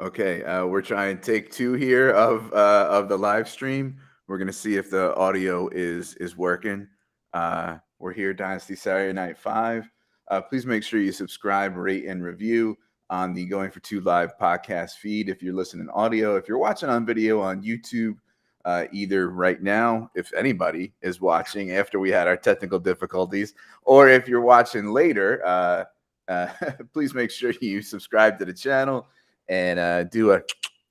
Okay, we're trying take two here of the live stream. We're gonna see if the audio is working. We're here, Dynasty Saturday Night 5. Please make sure you subscribe, rate, and review on the Going for Two live podcast feed. If you're listening audio, if you're watching on video on YouTube, either right now, if anybody is watching after we had our technical difficulties, or if you're watching later, please make sure you subscribe to the channel and do a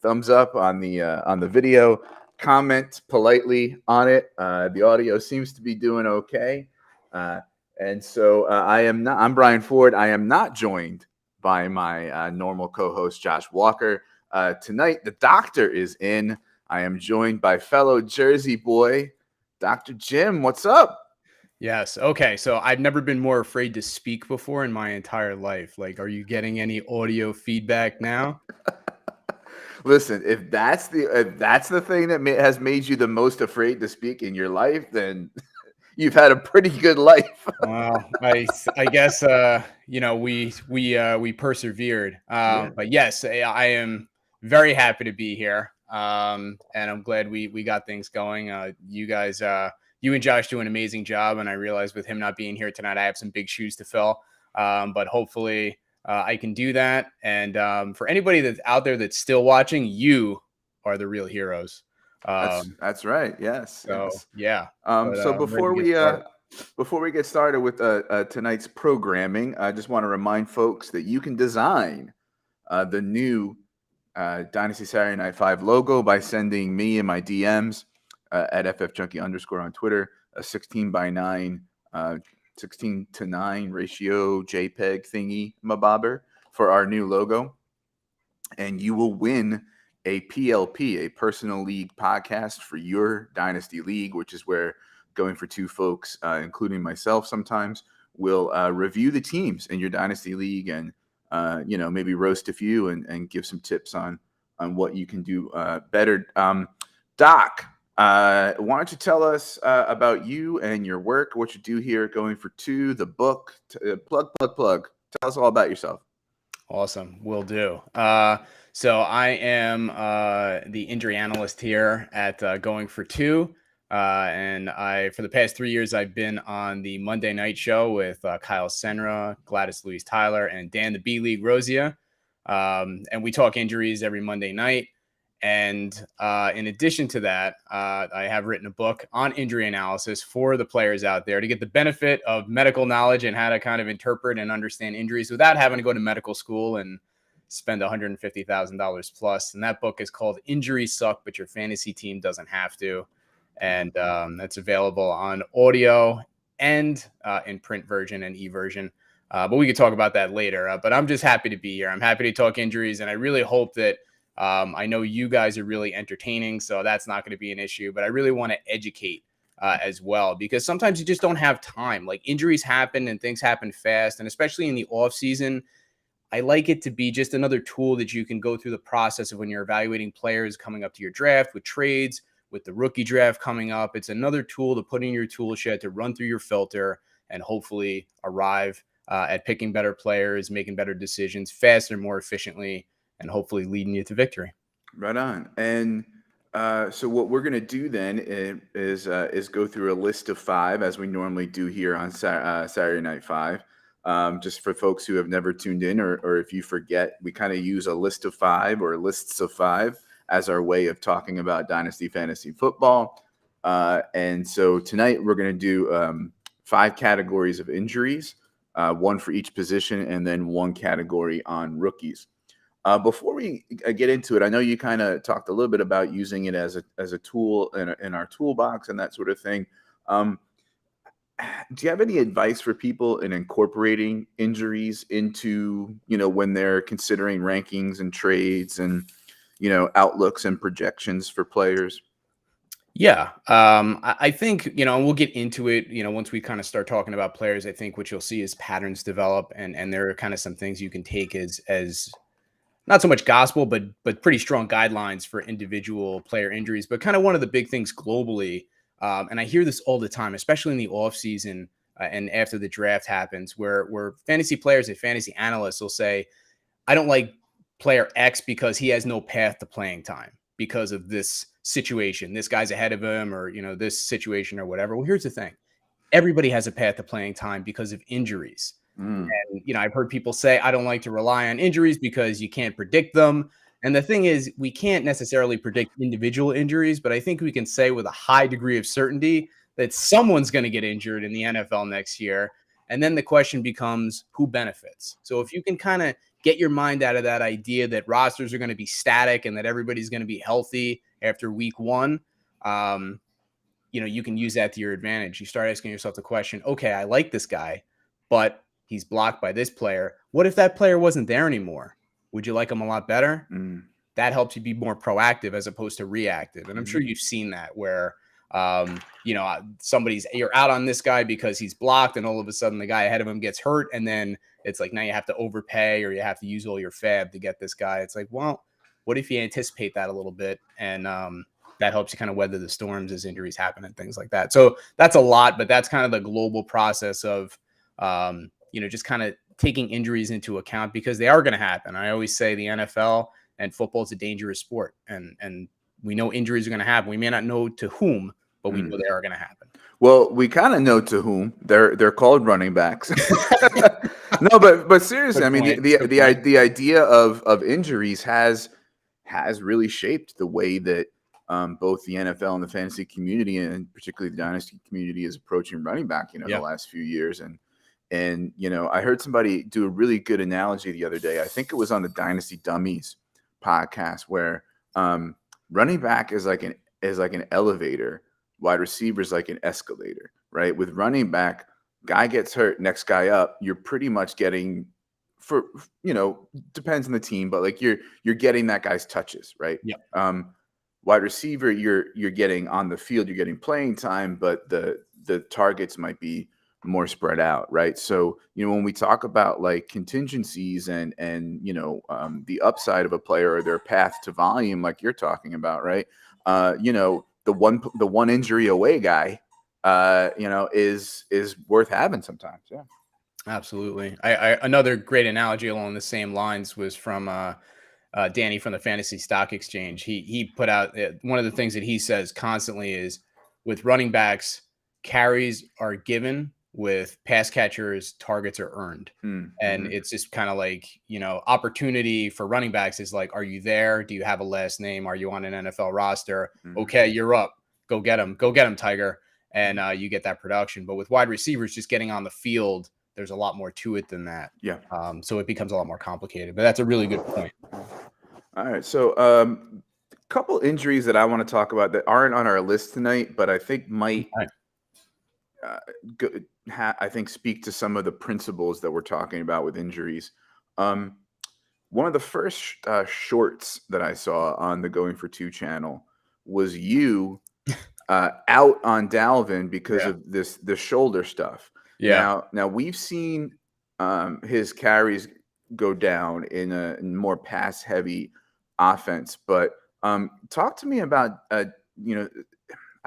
thumbs up on the video. Comment politely on it. The audio seems to be doing okay, and so I am not. I'm Brian Ford. I am not joined by my normal co-host Josh Walker. Tonight, the doctor is in. I am joined by fellow Jersey boy, Dr. Jim. What's up? Yes. Okay. So I've never been more afraid to speak before in my entire life. Like, are you getting any audio feedback now? Listen, if that's the thing that has made you the most afraid to speak in your life, then you've had a pretty good life. Well, I guess we persevered. Yeah. But yes, I am very happy to be here. And I'm glad we got things going. You guys, you and Josh do an amazing job, and I realize with him not being here tonight, I have some big shoes to fill. But hopefully, I can do that. And for anybody that's out there that's still watching, you are the real heroes. That's right. Yes. So Yes. yeah. So I'm ready to get started. before we get started with tonight's programming, I just want to remind folks that you can design the new Dynasty Saturday Night 5 logo by sending me in my DMs at ffjunkie _ on Twitter a 16:9 16:9 ratio JPEG thingy mabobber for our new logo, and you will win a PLP, a personal league podcast for your Dynasty league, which is where Going for Two folks, including myself sometimes, will review the teams in your Dynasty league and maybe roast a few and give some tips on what you can do better. Doc, why don't you tell us about you and your work, what you do here at Going for Two, the book, plug. Tell us all about yourself. Awesome. Will do. So I am the injury analyst here at Going for Two. And for the past 3 years, I've been on the Monday night show with Kyle Senra, Gladys Louise Tyler, and Dan the B-League Rosia. And we talk injuries every Monday night. And in addition to that, I have written a book on injury analysis for the players out there to get the benefit of medical knowledge and how to kind of interpret and understand injuries without having to go to medical school and spend $150,000 plus. And that book is called Injuries Suck, but Your Fantasy Team Doesn't Have to. And that's available on audio and in print version and e-version. But we could talk about that later. But I'm just happy to be here. I'm happy to talk injuries, and I really hope that I know you guys are really entertaining, so that's not going to be an issue. But I really want to educate as well, because sometimes you just don't have time. Like, injuries happen and things happen fast, and especially in the off season, I like it to be just another tool that you can go through the process of when you're evaluating players coming up to your draft with trades, with the rookie draft coming up. It's another tool to put in your tool shed to run through your filter and hopefully arrive at picking better players, making better decisions faster, more efficiently, and hopefully leading you to victory. Right on. And so what we're going to do then is go through a list of 5, as we normally do here on Saturday Night 5. Just for folks who have never tuned in, or if you forget, we kind of use a list of 5 or lists of 5 as our way of talking about Dynasty Fantasy Football. And so tonight we're going to do 5 categories of injuries, 1 for each position, and then 1 category on rookies. Before we get into it, I know you kind of talked a little bit about using it as a tool in our toolbox and that sort of thing. Do you have any advice for people in incorporating injuries into, when they're considering rankings and trades and, outlooks and projections for players? Yeah. I think, and we'll get into it, once we kind of start talking about players. I think what you'll see is patterns develop, and there are kind of some things you can take as not so much gospel, but pretty strong guidelines for individual player injuries. But kind of one of the big things globally, and I hear this all the time, especially in the offseason and after the draft happens, where fantasy players and fantasy analysts will say, I don't like player X because he has no path to playing time because of this situation. This guy's ahead of him, or this situation or whatever. Well, here's the thing: everybody has a path to playing time because of injuries. Mm, And I've heard people say, I don't like to rely on injuries because you can't predict them. And the thing is, we can't necessarily predict individual injuries, but I think we can say with a high degree of certainty that someone's going to get injured in the NFL next year. And then the question becomes who benefits. So if you can kind of get your mind out of that idea that rosters are going to be static and that everybody's going to be healthy after week one, you can use that to your advantage. You start asking yourself the question, okay, I like this guy, but he's blocked by this player. What if that player wasn't there anymore? Would you like him a lot better? mm, That helps you be more proactive as opposed to reactive. And I'm sure mhm. you've seen that where, you're out on this guy because he's blocked, and all of a sudden the guy ahead of him gets hurt. And then it's like, now you have to overpay or you have to use all your fab to get this guy. It's like, well, what if you anticipate that a little bit? And, that helps you kind of weather the storms as injuries happen and things like that. So that's a lot, but that's kind of the global process of, just kind of taking injuries into account because they are going to happen. I always say the NFL and football is a dangerous sport, and we know injuries are going to happen. We may not know to whom, but we know Mm. they are going to happen. Well, we kind of know to whom. They're called running backs. No, but seriously, Good I mean point. Good point. the idea of injuries has really shaped the way that both the NFL and the fantasy community, and particularly the dynasty community, is approaching running back. The Yeah. last few years, and I heard somebody do a really good analogy the other day. I think it was on the Dynasty Dummies podcast where running back is like an elevator, wide receiver is like an escalator, right? With running back, guy gets hurt, next guy up, you're pretty much getting for depends on the team, but like you're getting that guy's touches, right? Yeah. Wide receiver, you're getting on the field, you're getting playing time, but the targets might be more spread out, right? So when we talk about like contingencies and the upside of a player or their path to volume, like you're talking about, right? The one injury away guy, is worth having sometimes. Yeah. Absolutely. Another great analogy along the same lines was from Danny from the Fantasy Stock Exchange. He put out one of the things that he says constantly is with running backs, carries are given, with pass catchers, targets are earned. And Mm-hmm. it's just kind of like, opportunity for running backs is like, are you there? Do you have a last name? Are you on an NFL roster? Mm-hmm. Okay, you're up. Go get him. Go get him, Tiger. And you get that production. But with wide receivers just getting on the field, there's a lot more to it than that. Yeah. So it becomes a lot more complicated. But that's a really good point. All right. So couple injuries that I want to talk about that aren't on our list tonight, but I think might I think speak to some of the principles that we're talking about with injuries. One of the first shorts that I saw on the Going for Two channel was you out on Dalvin because of the shoulder stuff. Yeah. Now we've seen his carries go down in a more pass heavy offense, but talk to me about I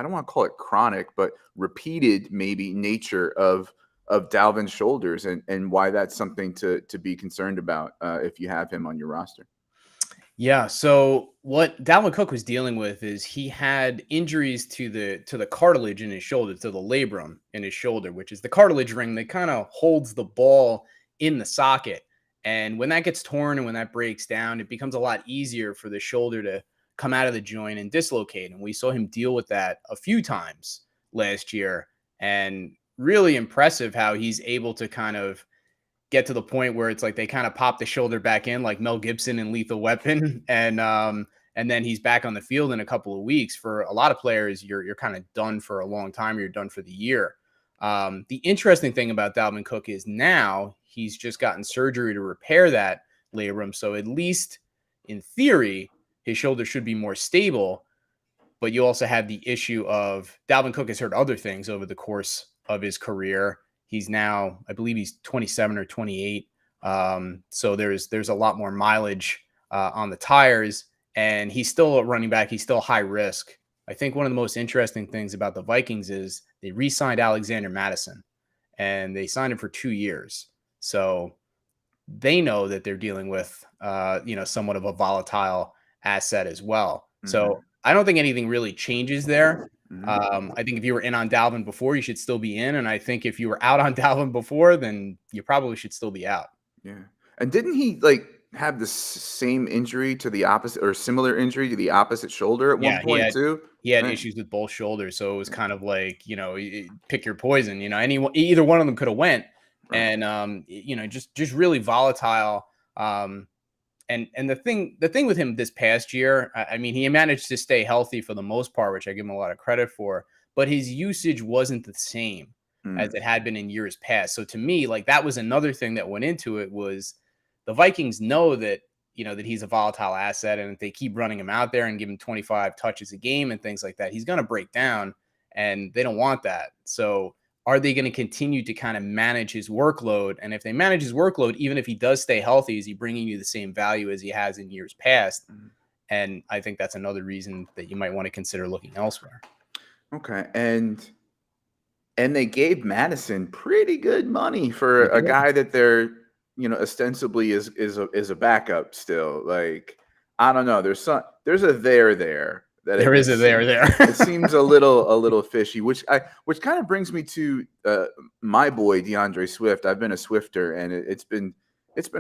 don't want to call it chronic, but repeated maybe nature of Dalvin's shoulders and why that's something to be concerned about if you have him on your roster. Yeah. So what Dalvin Cook was dealing with is he had injuries to the cartilage in his shoulder, to the labrum in his shoulder, which is the cartilage ring that kind of holds the ball in the socket. And when that gets torn and when that breaks down, it becomes a lot easier for the shoulder to come out of the joint and dislocate. And we saw him deal with that a few times last year. And really impressive how he's able to kind of get to the point where it's like they kind of pop the shoulder back in like Mel Gibson in Lethal Weapon. And then he's back on the field in a couple of weeks. For a lot of players, you're kind of done for a long time. You're done for the year. The interesting thing about Dalvin Cook is now he's just gotten surgery to repair that labrum. So at least in theory, his shoulder should be more stable. But you also have the issue of Dalvin Cook has heard other things over the course of his career. He's now, I believe he's 27 or 28. So there's a lot more mileage on the tires, and he's still a running back. He's still high risk. I think one of the most interesting things about the Vikings is they re-signed Alexander Madison, and they signed him for 2 years. So they know that they're dealing with, somewhat of a volatile asset as well. Hmm. So I don't think anything really changes there. Hmm. I think if you were in on Dalvin before, you should still be in. And I think if you were out on Dalvin before, then you probably should still be out. Yeah. And didn't he like have the same injury to the opposite or similar injury to the opposite shoulder at one Yeah, point too? he had Right. issues with both shoulders, so it was Yeah. kind of like, pick your poison, either one of them could have went. Right. And just really volatile. Um and the thing with him this past year, I mean, he managed to stay healthy for the most part, which I give him a lot of credit for, but his usage wasn't the same as Mm. it had been in years past. So to me, like, that was another thing that went into it. Was the Vikings know that, that he's a volatile asset, and if they keep running him out there and give him 25 touches a game and things like that, he's going to break down, and they don't want that. So are they going to continue to kind of manage his workload? And if they manage his workload, even if he does stay healthy, is he bringing you the same value as he has in years past? Mm. And I think that's another reason that you might want to consider looking elsewhere. Okay. And they gave Madison pretty good money for They a did. guy that they're, ostensibly is a backup still. Like, I don't know. There's a there that There is a there it there. seems a little fishy, which kind of brings me to my boy DeAndre Swift. I've been a Swifter, and it's been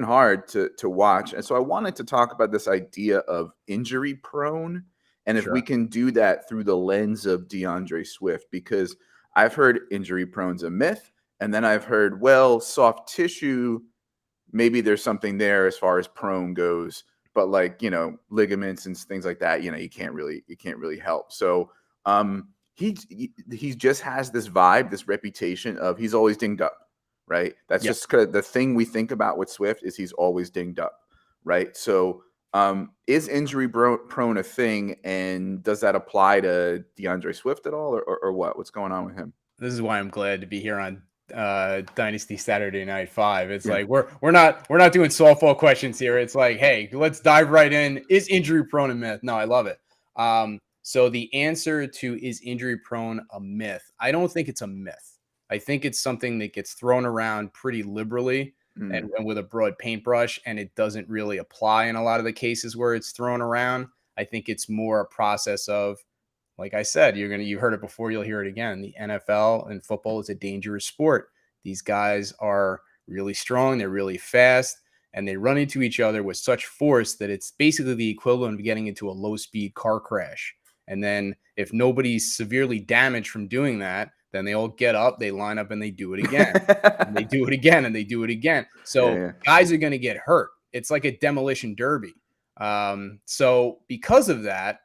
hard to watch. And so I wanted to talk about this idea of injury prone, and if we Sure. can do that through the lens of DeAndre Swift, because I've heard injury prone's a myth, and then I've heard, well, soft tissue, maybe there's something there as far as prone goes, but like, ligaments and things like that, you can't really help. So he just has this vibe, this reputation of he's always dinged up, right? That's Yep. just the thing we think about with Swift is he's always dinged up, right? So is injury prone a thing, and does that apply to DeAndre Swift at all, or what? What's going on with him? This is why I'm glad to be here on Dynasty Saturday Night 5. It's Yeah. like we're not doing softball questions here. It's like, hey, let's dive right in. Is injury prone a myth? No, I love it. So the answer to is injury prone a myth? I don't think it's a myth. I think it's something that gets thrown around pretty liberally Mm. and with a broad paintbrush, and it doesn't really apply in a lot of the cases where it's thrown around. I think it's more a process of, like I said, you heard it before, you'll hear it again. The NFL and football is a dangerous sport. These guys are really strong, they're really fast, and they run into each other with such force that it's basically the equivalent of getting into a low-speed car crash. And then if nobody's severely damaged from doing that, then they all get up, they line up, and they do it again. And they do it again, and they do it again. Yeah, So yeah. guys are going to get hurt. It's like a demolition derby. So because of that,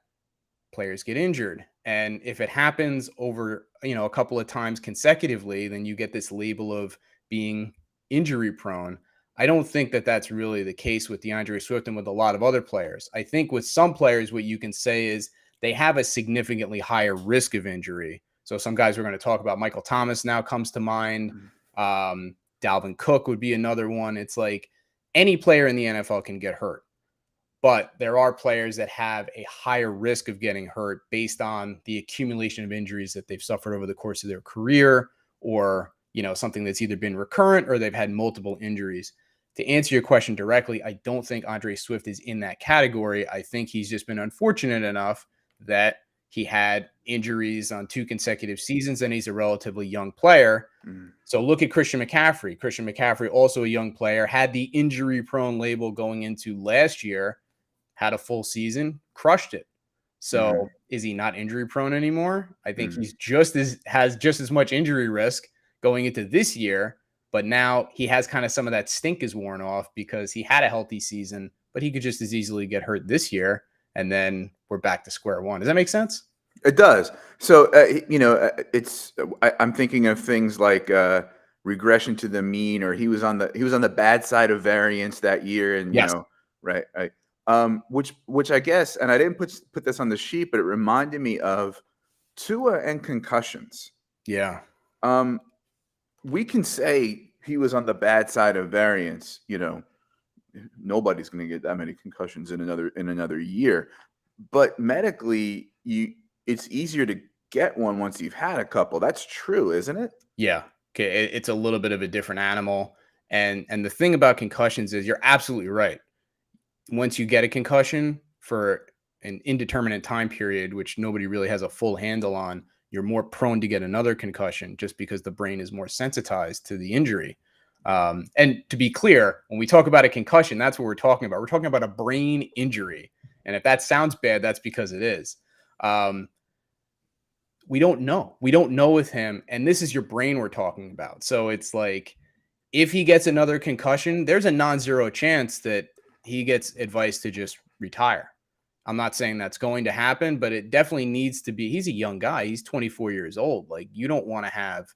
players get injured. And if it happens over, a couple of times consecutively, then you get this label of being injury prone. I don't think that that's really the case with DeAndre Swift and with a lot of other players. I think with some players, what you can say is they have a significantly higher risk of injury. So some guys we're going to talk about, Michael Thomas now comes to mind. Mm. Dalvin Cook would be another one. It's like any player in the NFL can get hurt, but there are players that have a higher risk of getting hurt based on the accumulation of injuries that they've suffered over the course of their career, or, something that's either been recurrent or they've had multiple injuries. To answer your question directly, I don't think Andre Swift is in that category. I think he's just been unfortunate enough that he had injuries on 2 consecutive seasons, and he's a relatively young player. Mm. So look at Christian McCaffrey. Christian McCaffrey, also a young player, had the injury prone label going into last year, had a full season, crushed it. Mhm. So is he not injury prone anymore? I think Mhm. he's has just as much injury risk going into this year, but now he has kind of some of that stink is worn off because he had a healthy season, but he could just as easily get hurt this year, and then we're back to square one. Does that make sense? It does. So, I'm thinking of things like regression to the mean, or he was on the bad side of variance that year, and Yes. right, right. Which I guess, and I didn't put this on the sheet, but it reminded me of Tua and concussions. Yeah. Um, we can say he was on the bad side of variance. Nobody's going to get that many concussions in another year, but medically, it's easier to get one once you've had a couple. That's true, isn't it? Yeah. Okay. It's a little bit of a different animal. And the thing about concussions is you're absolutely right. Once you get a concussion for an indeterminate time period, which nobody really has a full handle on, you're more prone to get another concussion just because the brain is more sensitized to the injury. And to be clear, when we talk about a concussion, that's what we're talking about. We're talking about a brain injury. And if that sounds bad, that's because it is. We don't know. We don't know with him. And this is your brain we're talking about. So it's like, if he gets another concussion, there's a non-zero chance that he gets advice to just retire. I'm not saying that's going to happen, but it definitely needs to be. He's a young guy. He's 24 years old. Like, you don't want to have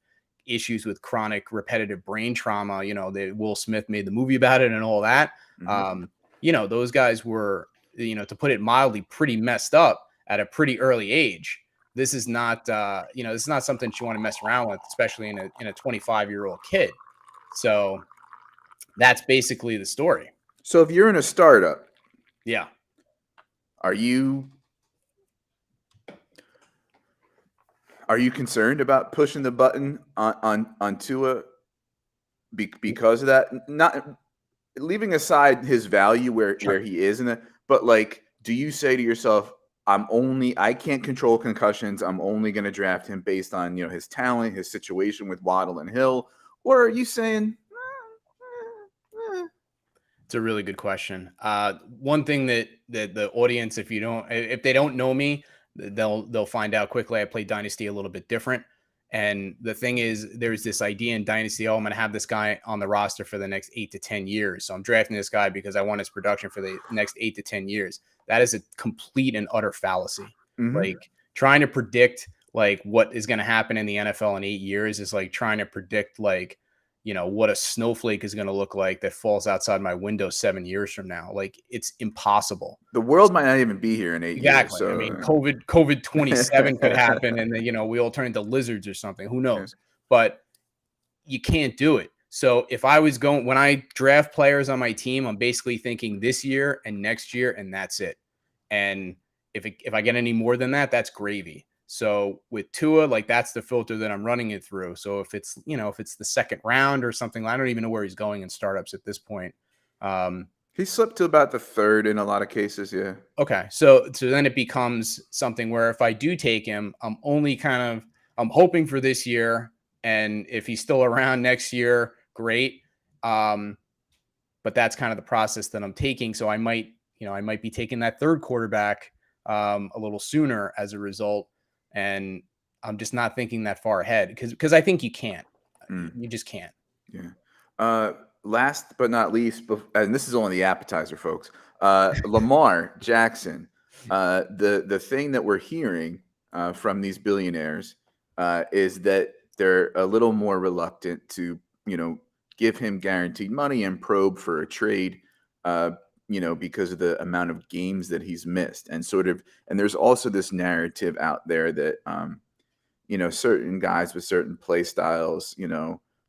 issues with chronic repetitive brain trauma. That Will Smith made the movie about it and all that. Those guys were, to put it mildly, pretty messed up at a pretty early age. This is not, this is not something you want to mess around with, especially in a 25-year-old kid. So that's basically the story. So if you're in a startup, yeah, are you concerned about pushing the button on Tua because of that? Not leaving aside his value where he is in it, but like, do you say to yourself, I can't control concussions. I'm only going to draft him based on his talent, his situation with Waddle and Hill, or are you saying? It's a really good question. One thing that the audience, if they don't know me, they'll find out quickly. I play Dynasty a little bit different. And the thing is, there's this idea in Dynasty, I'm going to have this guy on the roster for the next 8 to 10 years. So I'm drafting this guy because I want his production for the next 8 to 10 years. That is a complete and utter fallacy. Mm-hmm. Like, trying to predict like what is going to happen in the NFL in 8 years is like trying to predict like, what a snowflake is going to look like that falls outside my window 7 years from now. Like, it's impossible. The world might not even be here in 8 years. So. I mean, COVID 27 could happen, and then, we all turn into lizards or something. Who knows? Yeah. But you can't do it. So if I was when I draft players on my team, I'm basically thinking this year and next year, and that's it. And if I get any more than that, that's gravy. So with Tua, like, that's the filter that I'm running it through. So if it's, the second round or something, I don't even know where he's going in startups at this point. He slipped to about the third in a lot of cases. Yeah. Okay. So then it becomes something where if I do take him, I'm hoping for this year. And if he's still around next year, great. But that's kind of the process that I'm taking. So I might be taking that third quarterback a little sooner as a result. And I'm just not thinking that far ahead because I think you can't. You just can't. Yeah. Last but not least, and this is only the appetizer, folks. Lamar Jackson. The thing that we're hearing from these billionaires is that they're a little more reluctant to give him guaranteed money and probe for a trade. Because of the amount of games that he's missed and there's also this narrative out there that, certain guys with certain play styles,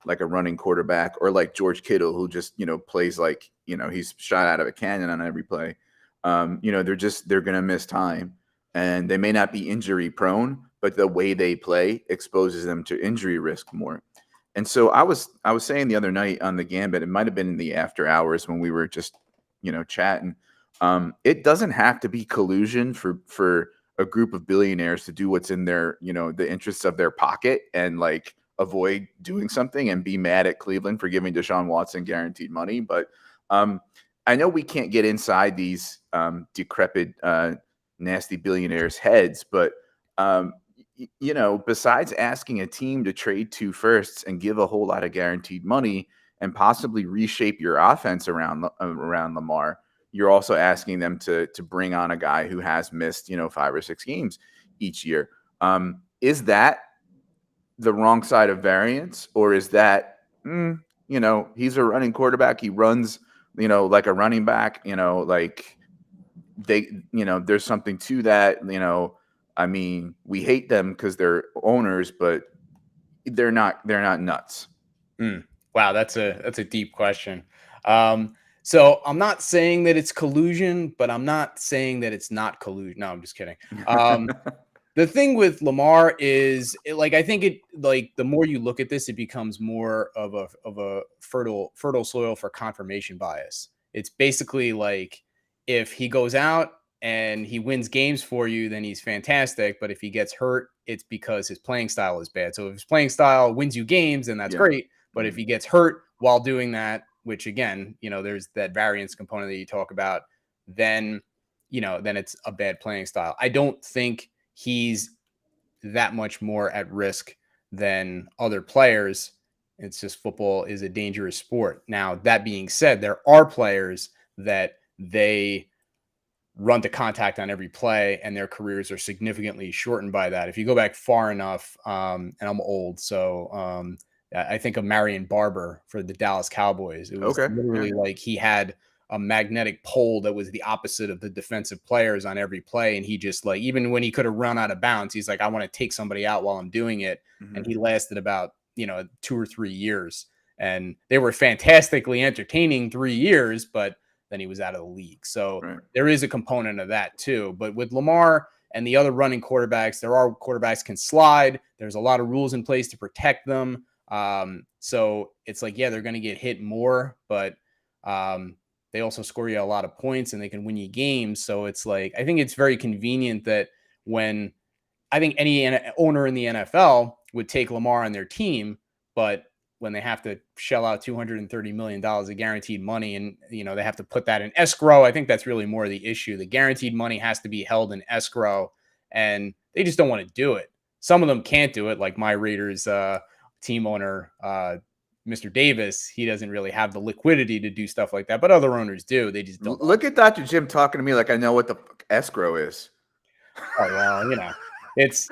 like a running quarterback or like George Kittle, who just, plays like, he's shot out of a cannon on every play. They're going to miss time and they may not be injury prone, but the way they play exposes them to injury risk more. And so I was saying the other night on the Gambit, it might've been in the after hours when we were just, chatting. It doesn't have to be collusion for a group of billionaires to do what's in their, the interests of their pocket and like avoid doing something and be mad at Cleveland for giving Deshaun Watson guaranteed money. But I know we can't get inside these decrepit, nasty billionaires' heads, but besides asking a team to trade 2 firsts and give a whole lot of guaranteed money and possibly reshape your offense around Lamar, you're also asking them to bring on a guy who has missed, 5 or 6 games each year. Is that the wrong side of variance, or is that, he's a running quarterback. He runs, like a running back, like they, there's something to that, I mean, we hate them because they're owners, but they're not nuts. Wow, that's a deep question. So I'm not saying that it's collusion, but I'm not saying that it's not collusion. No, I'm just kidding. The thing with Lamar is, I think like the more you look at this, it becomes more of a fertile soil for confirmation bias. It's basically like if he goes out and he wins games for you, then he's fantastic. But if he gets hurt, it's because his playing style is bad. So if his playing style wins you games, then that's Yeah. great. But if he gets hurt while doing that, which again, there's that variance component that you talk about, then then it's a bad playing style. I don't think he's that much more at risk than other players. It's just football is a dangerous sport. Now, that being said, there are players that they run to contact on every play and their careers are significantly shortened by that. If you go back far enough, and I'm old, so I think of Marion Barber for the Dallas Cowboys. It was Okay. literally like he had a magnetic pole that was the opposite of the defensive players on every play. And he just like, even when he could have run out of bounds, he's like, I want to take somebody out while I'm doing it. And he lasted about, 2 or 3 years. And they were fantastically entertaining 3 years, but then he was out of the league. So there is a component of that too. But with Lamar and the other running quarterbacks, there are quarterbacks can slide. There's a lot of rules in place to protect them. So it's like, yeah, they're going to get hit more, but they also score you a lot of points and they can win you games. So it's like, I think it's very convenient that when I think any owner in the NFL would take Lamar on their team, but when they have to shell out $230 million of guaranteed money and, they have to put that in escrow, I think that's really more the issue. The guaranteed money has to be held in escrow and they just don't want to do it. Some of them can't do it. Like my Raiders team owner, Mr. Davis, he doesn't really have the liquidity to do stuff like that, but other owners do. They just don't. Look at Dr. Jim talking to me like I know what the escrow is. Oh, well, it's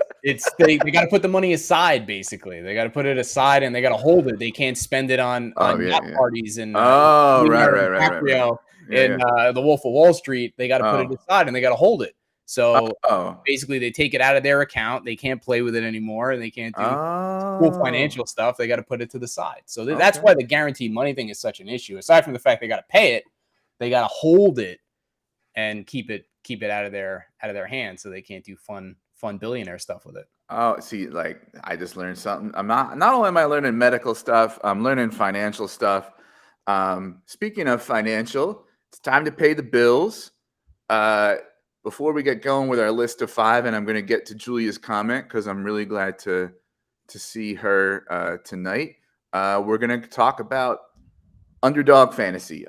they got to put the money aside. Basically, they got to put it aside and they got to hold it. They can't spend it on yacht parties and right. in the Wolf of Wall Street. They got to put it aside and they got to hold it. So basically, they take it out of their account. They can't play with it anymore, and they can't do cool financial stuff. They got to put it to the side. So that's why the guaranteed money thing is such an issue. Aside from the fact they got to pay it, they got to hold it and keep it out of their hands, so they can't do fun billionaire stuff with it. Oh, see, like I just learned something. I'm not only am I learning medical stuff, I'm learning financial stuff. Speaking of financial, it's time to pay the bills. Before we get going with our list of 5, and I'm going to get to Julia's comment because I'm really glad to see her tonight. We're going to talk about Underdog Fantasy.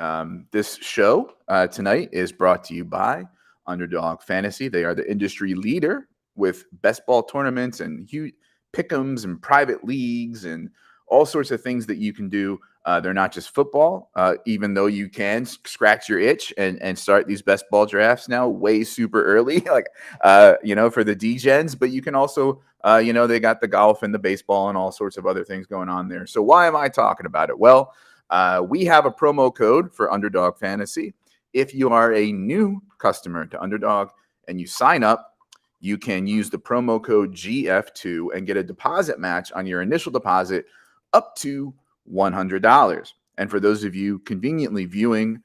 This show tonight is brought to you by Underdog Fantasy. They are the industry leader with best ball tournaments and huge pick'ems and private leagues and all sorts of things that you can do. They're not just football, even though you can scratch your itch and start these best ball drafts now way super early, like, for the D-gens, but you can also, they got the golf and the baseball and all sorts of other things going on there. So why am I talking about it? Well, we have a promo code for Underdog Fantasy. If you are a new customer to Underdog and you sign up, you can use the promo code GF2 and get a deposit match on your initial deposit up to $100. And for those of you conveniently viewing,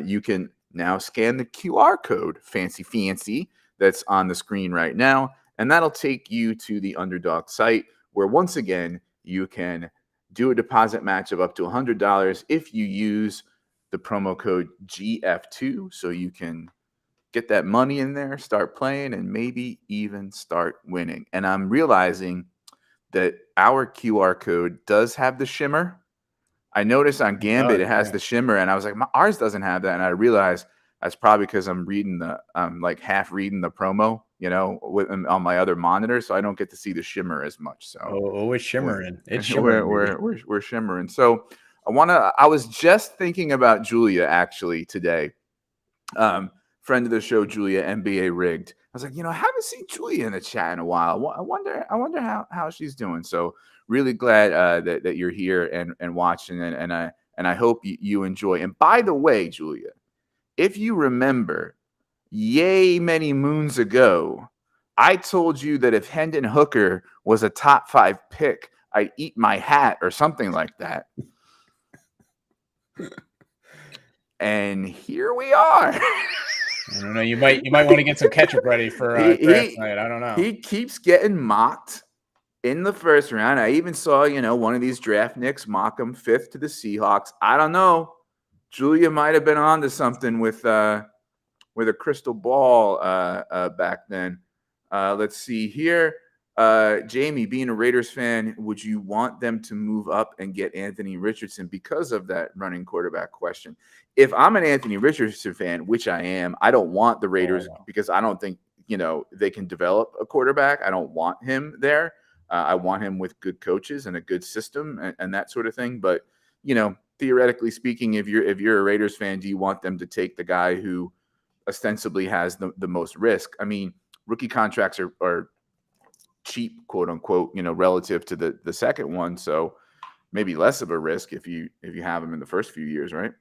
you can now scan the QR code, fancy, that's on the screen right now. And that'll take you to the Underdog site where, once again, you can do a deposit match of up to $100 if you use the promo code GF2. So you can get that money in there, start playing, and maybe even start winning. And I'm realizing that our QR code does have the shimmer. I noticed on Gambit it has the shimmer, and I was like, ours doesn't have that. And I realized that's probably because I'm like half reading the promo, on my other monitor, so I don't get to see the shimmer as much. So it's shimmering. It's shimmering. We're shimmering. So I was just thinking about Julia actually today. Friend of the show, Julia, NBA Rigged. I was like, I haven't seen Julia in the chat in a while. I wonder how she's doing. So really glad that you're here and watching, and I hope you enjoy. And by the way, Julia, if you remember, yay many moons ago, I told you that if Hendon Hooker was a top 5 pick, I'd eat my hat or something like that. And here we are. I don't know. You might want to get some ketchup ready for draft night. I don't know. He keeps getting mocked in the first round. I even saw, one of these draft nicks mock him 5th to the Seahawks. I don't know. Julia might have been onto something with a crystal ball back then. Let's see here. Jamie, being a Raiders fan, would you want them to move up and get Anthony Richardson because of that running quarterback question? If I'm an Anthony Richardson fan, which I am, I don't want the Raiders because I don't think, they can develop a quarterback. I don't want him there. I want him with good coaches and a good system and that sort of thing. But, theoretically speaking, if you're a Raiders fan, do you want them to take the guy who ostensibly has the most risk? I mean, rookie contracts are cheap, quote unquote, relative to the second one. So maybe less of a risk if you have them in the first few years, right?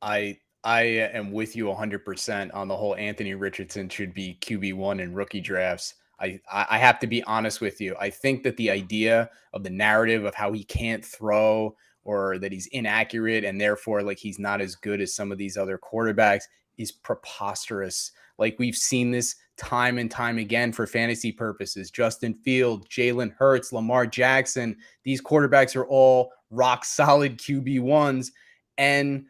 I am with you 100% on the whole Anthony Richardson should be QB1 in rookie drafts. I have to be honest with you. I think that the idea of the narrative of how he can't throw or that he's inaccurate and therefore like he's not as good as some of these other quarterbacks is preposterous. Like we've seen this time and time again for fantasy purposes. Justin Fields, Jalen Hurts, Lamar Jackson, these quarterbacks are all rock solid QB1s and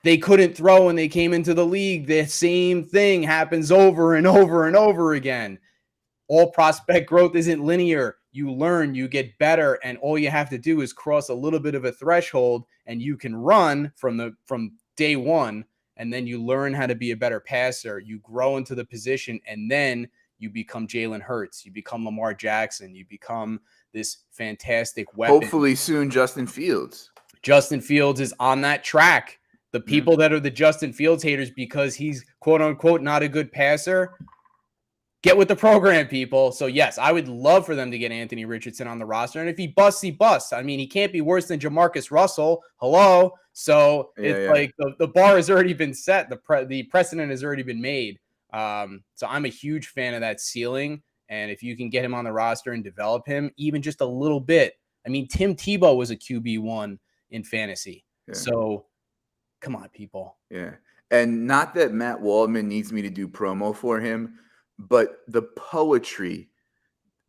they couldn't throw when they came into the league. The same thing happens over and over and over again. All prospect growth isn't linear. You learn, you get better, and all you have to do is cross a little bit of a threshold and you can run from day one, and then you learn how to be a better passer. You grow into the position, and then you become Jalen Hurts. You become Lamar Jackson. You become this fantastic weapon. Hopefully soon Justin Fields. Justin Fields is on that track. The people that are the Justin Fields haters because he's quote unquote not a good passer, get with the program, people. So yes, I would love for them to get Anthony Richardson on the roster. And if he busts, he busts. I mean, he can't be worse than Jamarcus Russell. Hello. So like the bar has already been set. The precedent has already been made. So I'm a huge fan of that ceiling. And if you can get him on the roster and develop him even just a little bit. I mean, Tim Tebow was a QB1 in fantasy. Yeah. So come on, people. Yeah. And not that Matt Waldman needs me to do promo for him, but the poetry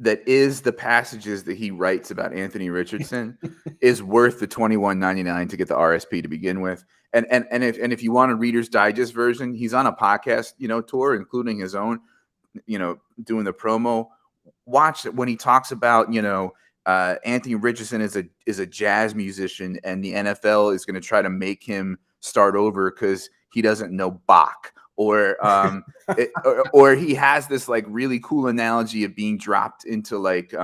that is the passages that he writes about Anthony Richardson is worth the $21.99 to get the RSP to begin with. And if you want a Reader's Digest version, he's on a podcast, tour, including his own, doing the promo. Watch it when he talks about, Anthony Richardson is a jazz musician and the NFL is going to try to make him start over because he doesn't know Bach, or he has this like really cool analogy of being dropped into like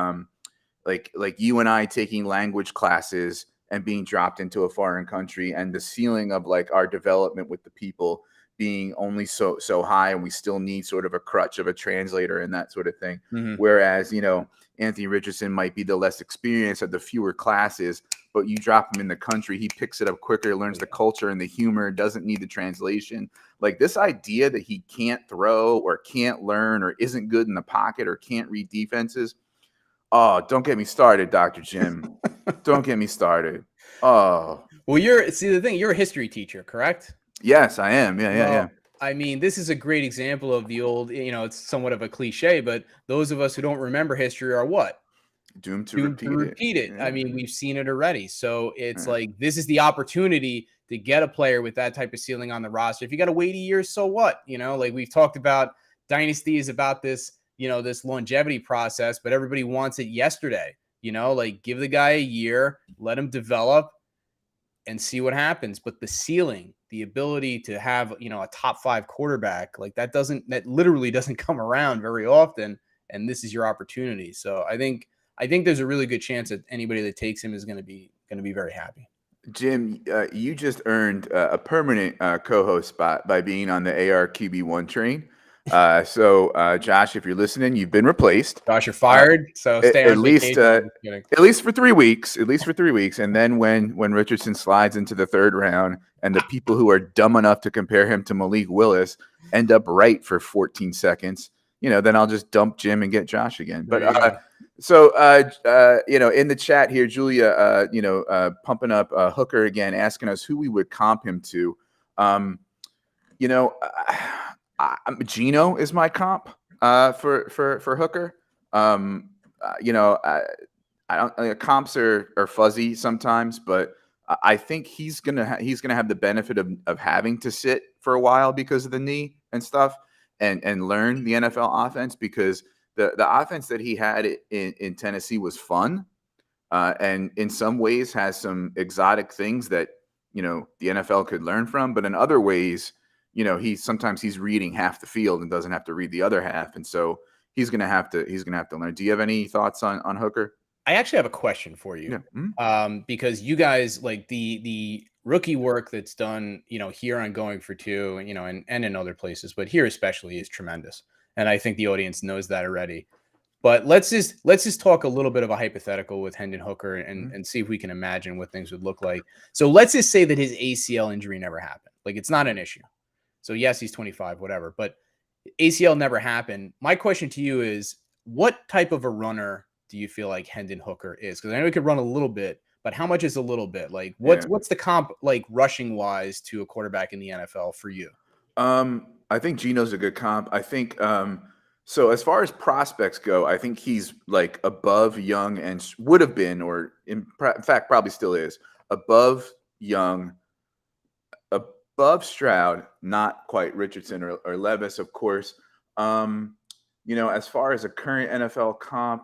you and I taking language classes and being dropped into a foreign country, and the ceiling of like our development with the people being only so high, and we still need sort of a crutch of a translator and that sort of thing. Mm-hmm. Whereas, Anthony Richardson might be the less experienced of the fewer classes, but you drop him in the country, he picks it up quicker, learns the culture and the humor, doesn't need the translation. Like this idea that he can't throw or can't learn or isn't good in the pocket or can't read defenses. Oh, don't get me started, Dr. Jim. Don't get me started. Oh. Well, you're a history teacher, correct? Yes, I am. Yeah. I mean, this is a great example of the old, it's somewhat of a cliche, but those of us who don't remember history are what? Doomed to repeat it. Yeah. I mean, we've seen it already. So it's like, this is the opportunity to get a player with that type of ceiling on the roster. If you got to wait a year, so what? Like we've talked about, Dynasty is about this, this longevity process, but everybody wants it yesterday. Like give the guy a year, let him develop and see what happens. But the ceiling, the ability to have, a top 5 quarterback, like that literally doesn't come around very often. And this is your opportunity. So I think there's a really good chance that anybody that takes him is going to be very happy. Jim, you just earned a permanent co-host spot by being on the ARQB1 train. So Josh, if you're listening, you've been replaced. Josh, you're fired. So stay on at least for 3 weeks. And then when Richardson slides into the 3rd round, and the people who are dumb enough to compare him to Malik Willis end up right for 14 seconds, then I'll just dump Jim and get Josh again. But in the chat here, Julia, pumping up Hooker again, asking us who we would comp him to. Geno is my comp for Hooker. you know, I don't comps are fuzzy sometimes, but I think he's gonna have the benefit of having to sit for a while because of the knee and stuff, and learn the NFL offense because the offense that he had in Tennessee was fun, and in some ways has some exotic things that the NFL could learn from, but in other ways, sometimes he's reading half the field and doesn't have to read the other half, and so he's gonna have to learn. Do you have any thoughts on Hooker? I actually have a question for you. Yeah. Mhm. Because you guys like the rookie work that's done, here on Going for Two, and in other places, but here especially is tremendous. And I think the audience knows that already. But let's just talk a little bit of a hypothetical with Hendon Hooker and Mhm. and see if we can imagine what things would look like. So let's just say that his ACL injury never happened. Like it's not an issue. So yes, he's 25, whatever, but ACL never happened. My question to you is, what type of a runner do you feel like Hendon Hooker is? Because I know he could run a little bit, but how much is a little bit? Like what's Yeah. what's the comp like rushing wise to a quarterback in the NFL for you? I think Gino's a good comp. I think so as far as prospects go, I think he's like above Young and would have been, or in fact probably still is above Young, above Stroud, not quite Richardson or Levis, of course. As far as a current NFL comp,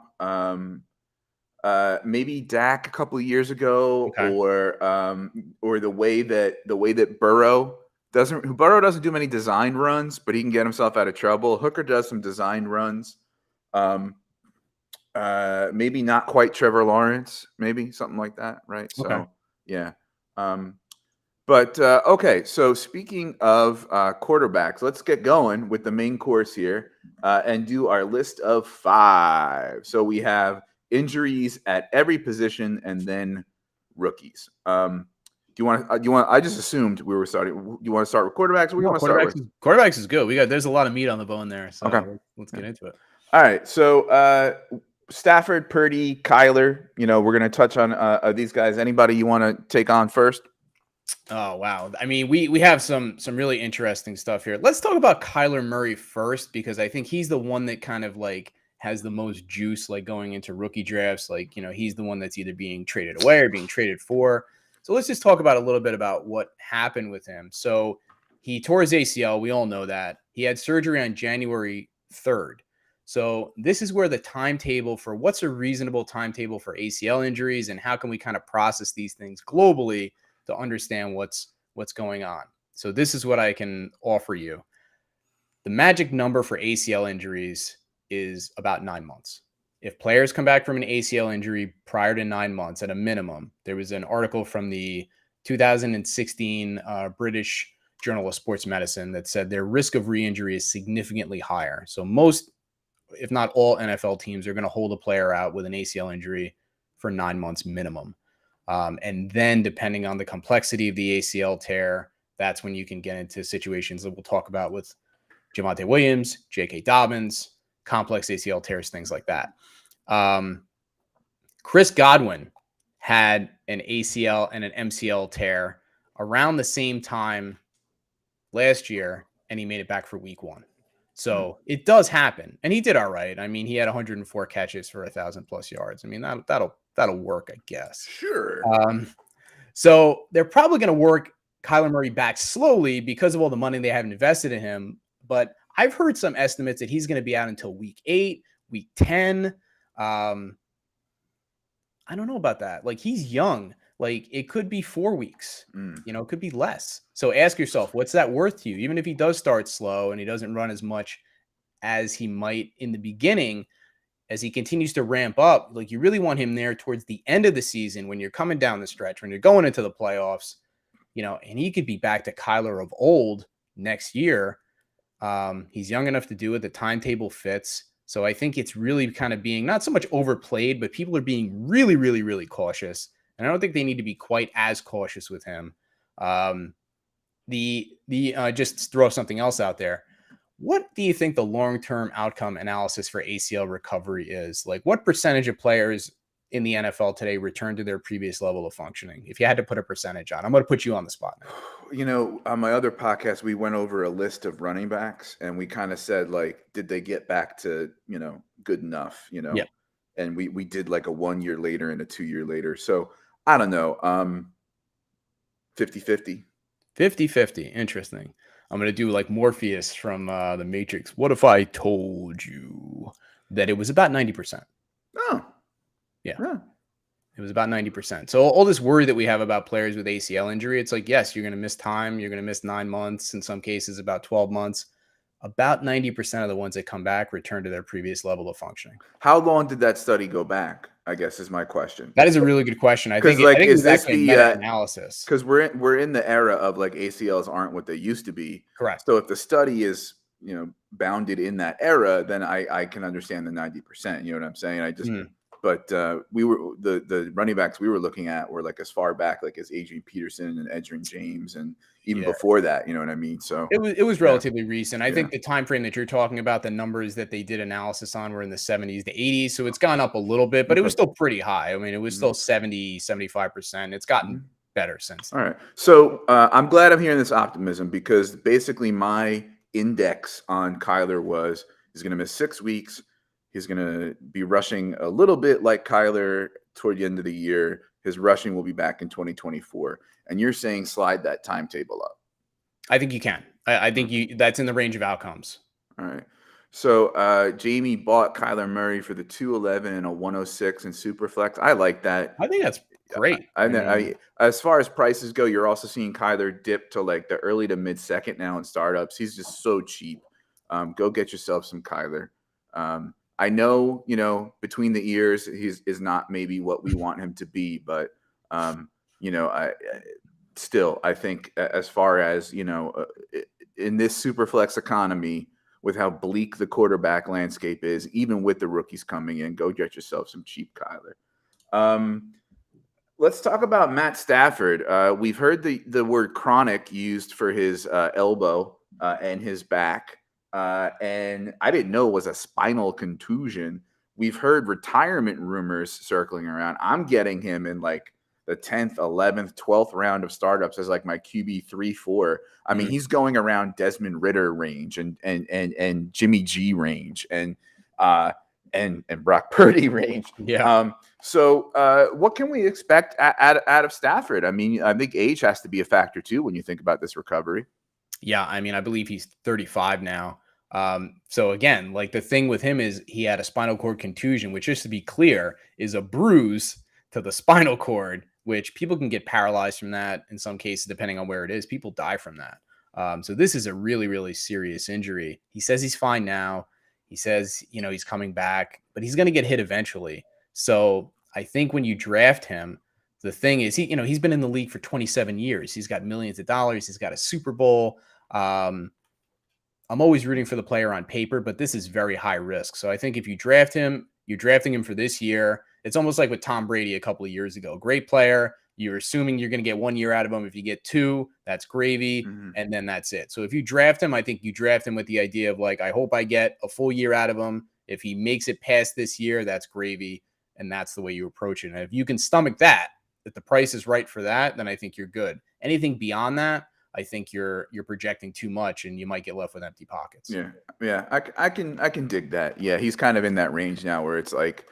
maybe Dak a couple of years ago, Okay. or the way that Burrow doesn't do many design runs, but he can get himself out of trouble. Hooker does some design runs. Um, Maybe not quite Trevor Lawrence, maybe something like that, right? Okay. So yeah. Um, but okay, so speaking of quarterbacks, let's get going with the main course here and do our list of five. So we have injuries at every position and then rookies. Do you want to? Do you want? I just assumed we were starting. Do you want to start with quarterbacks? What do you No, want to start with? quarterbacks is good. There's a lot of meat on the bone there. Okay. So let's Yeah. get into it. All right. So Stafford, Purdy, Kyler. We're gonna touch on these guys. Anybody you want to take on first? Oh wow. I mean, we have some really interesting stuff here. Let's talk about Kyler Murray first because I think he's the one that kind of like has the most juice like going into rookie drafts. Like, he's the one that's either being traded away or being traded for. So let's just talk about a little bit about what happened with him. So he tore his ACL, we all know that. He had surgery on January 3rd. So this is where the timetable for what's a reasonable timetable for ACL injuries and how can we kind of process these things globally to understand what's going on. So this is what I can offer you. The magic number for ACL injuries is about 9 months. If players come back from an ACL injury prior to 9 months at a minimum, there was an article from the 2016 British Journal of Sports Medicine that said their risk of re-injury is significantly higher. So most, if not all, NFL teams are going to hold a player out with an ACL injury for 9 months minimum. And then, depending on the complexity of the ACL tear, that's when you can get into situations that we'll talk about with Javonte Williams, J.K. Dobbins, complex ACL tears, things like that. Chris Godwin had an ACL and an MCL tear around the same time last year, and he made it back for week 1. So it does happen, and he did all right. I mean, he had 104 catches for 1,000+ yards. I mean, that'll work, I guess. Sure. So they're probably going to work Kyler Murray back slowly because of all the money they haven't invested in him. But I've heard some estimates that he's going to be out until week 8, week 10. I don't know about that. Like he's young. Like it could be 4 weeks. It could be less. So ask yourself, what's that worth to you? Even if he does start slow and he doesn't run as much as he might in the beginning, as he continues to ramp up, like you really want him there towards the end of the season when you're coming down the stretch, when you're going into the playoffs, and he could be back to Kyler of old next year. He's young enough to do it. The timetable fits. So I think it's really kind of being not so much overplayed, but people are being really, really, really cautious. And I don't think they need to be quite as cautious with him. Just throw something else out there. What do you think the long-term outcome analysis for ACL recovery is? Like what percentage of players in the NFL today return to their previous level of functioning? If you had to put a percentage on, I'm going to put you on the spot now. On my other podcast, we went over a list of running backs and we kind of said, like, did they get back to, good enough, Yeah. and we did like a 1 year later and a 2 year later. So I don't know. 50-50. 50-50. Interesting. I'm going to do like Morpheus from The Matrix. What if I told you that it was about 90%? Oh, Yeah. yeah. It was about 90%. So all this worry that we have about players with ACL injury, it's like, yes, you're going to miss time. You're going to miss 9 months, in some cases about 12 months. About 90% of the ones that come back return to their previous level of functioning. How long did that study go back? I guess is my question. That is a really good question. I Because think like, it is was this actually a the meta-analysis. because we're in the era of like ACLs aren't what they used to be. Correct. So if the study is bounded in that era, then I can understand the 90%. You know what I'm saying? I just but we were the running backs we were looking at were like as far back like as Adrian Peterson and Edgerrin James, and even before that. You know what I mean? So it was relatively recent. I Yeah. think the time frame that you're talking about, the numbers that they did analysis on were in the 70s, the 80s. So it's gone up a little bit, but it was still pretty high. I mean, it was still 70, 75%. It's gotten better since then. All right. So I'm glad I'm hearing this optimism, because basically my index on Kyler was he's going to miss 6 weeks. He's going to be rushing a little bit like Kyler toward the end of the year. His rushing will be back in 2024. And you're saying slide that timetable up. I think you can. I think that's in the range of outcomes. All right. So Jamie bought Kyler Murray for the 211 and a 106 in Superflex. I like that. I think that's great. As far as prices go, you're also seeing Kyler dip to like the early to mid second now in startups. He's just so cheap. Go get yourself some Kyler. I know, between the ears, he's is not maybe what we want him to be, but I think as far as in this super flex economy, with how bleak the quarterback landscape is, even with the rookies coming in, go get yourself some cheap Kyler. Let's talk about Matt Stafford. We've heard the word chronic used for his elbow and his back. And I didn't know it was a spinal contusion. We've heard retirement rumors circling around. I'm getting him in like the 10th, 11th, 12th round of startups as like my QB 3-4. I mean, he's going around Desmond Ridder range and Jimmy G range and Brock Purdy range. Yeah. So what can we expect out of Stafford? I mean, I think age has to be a factor too when you think about this recovery. Yeah, I mean, I believe he's 35 now. So again, like the thing with him is he had a spinal cord contusion, which, just to be clear, is a bruise to the spinal cord, which people can get paralyzed from that in some cases, depending on where it is. People die from that. So this is a really, really serious injury. He says he's fine now. He says, he's coming back, but he's going to get hit eventually. So I think when you draft him, the thing is, he's been in the league for 27 years. He's got millions of dollars. He's got a Super Bowl. I'm always rooting for the player on paper, but this is very high risk. So I think if you draft him, you're drafting him for this year. It's almost like with Tom Brady a couple of years ago. Great player. You're assuming you're going to get 1 year out of him. If you get 2, that's gravy. And then that's it. So if you draft him, I think you draft him with the idea of like, I hope I get a full year out of him. If he makes it past this year, that's gravy. And that's the way you approach it. And if you can stomach that, if the price is right for that, then I think you're good. Anything beyond that, I think you're projecting too much, and you might get left with empty pockets. Yeah, I can dig that. Yeah, he's kind of in that range now where it's like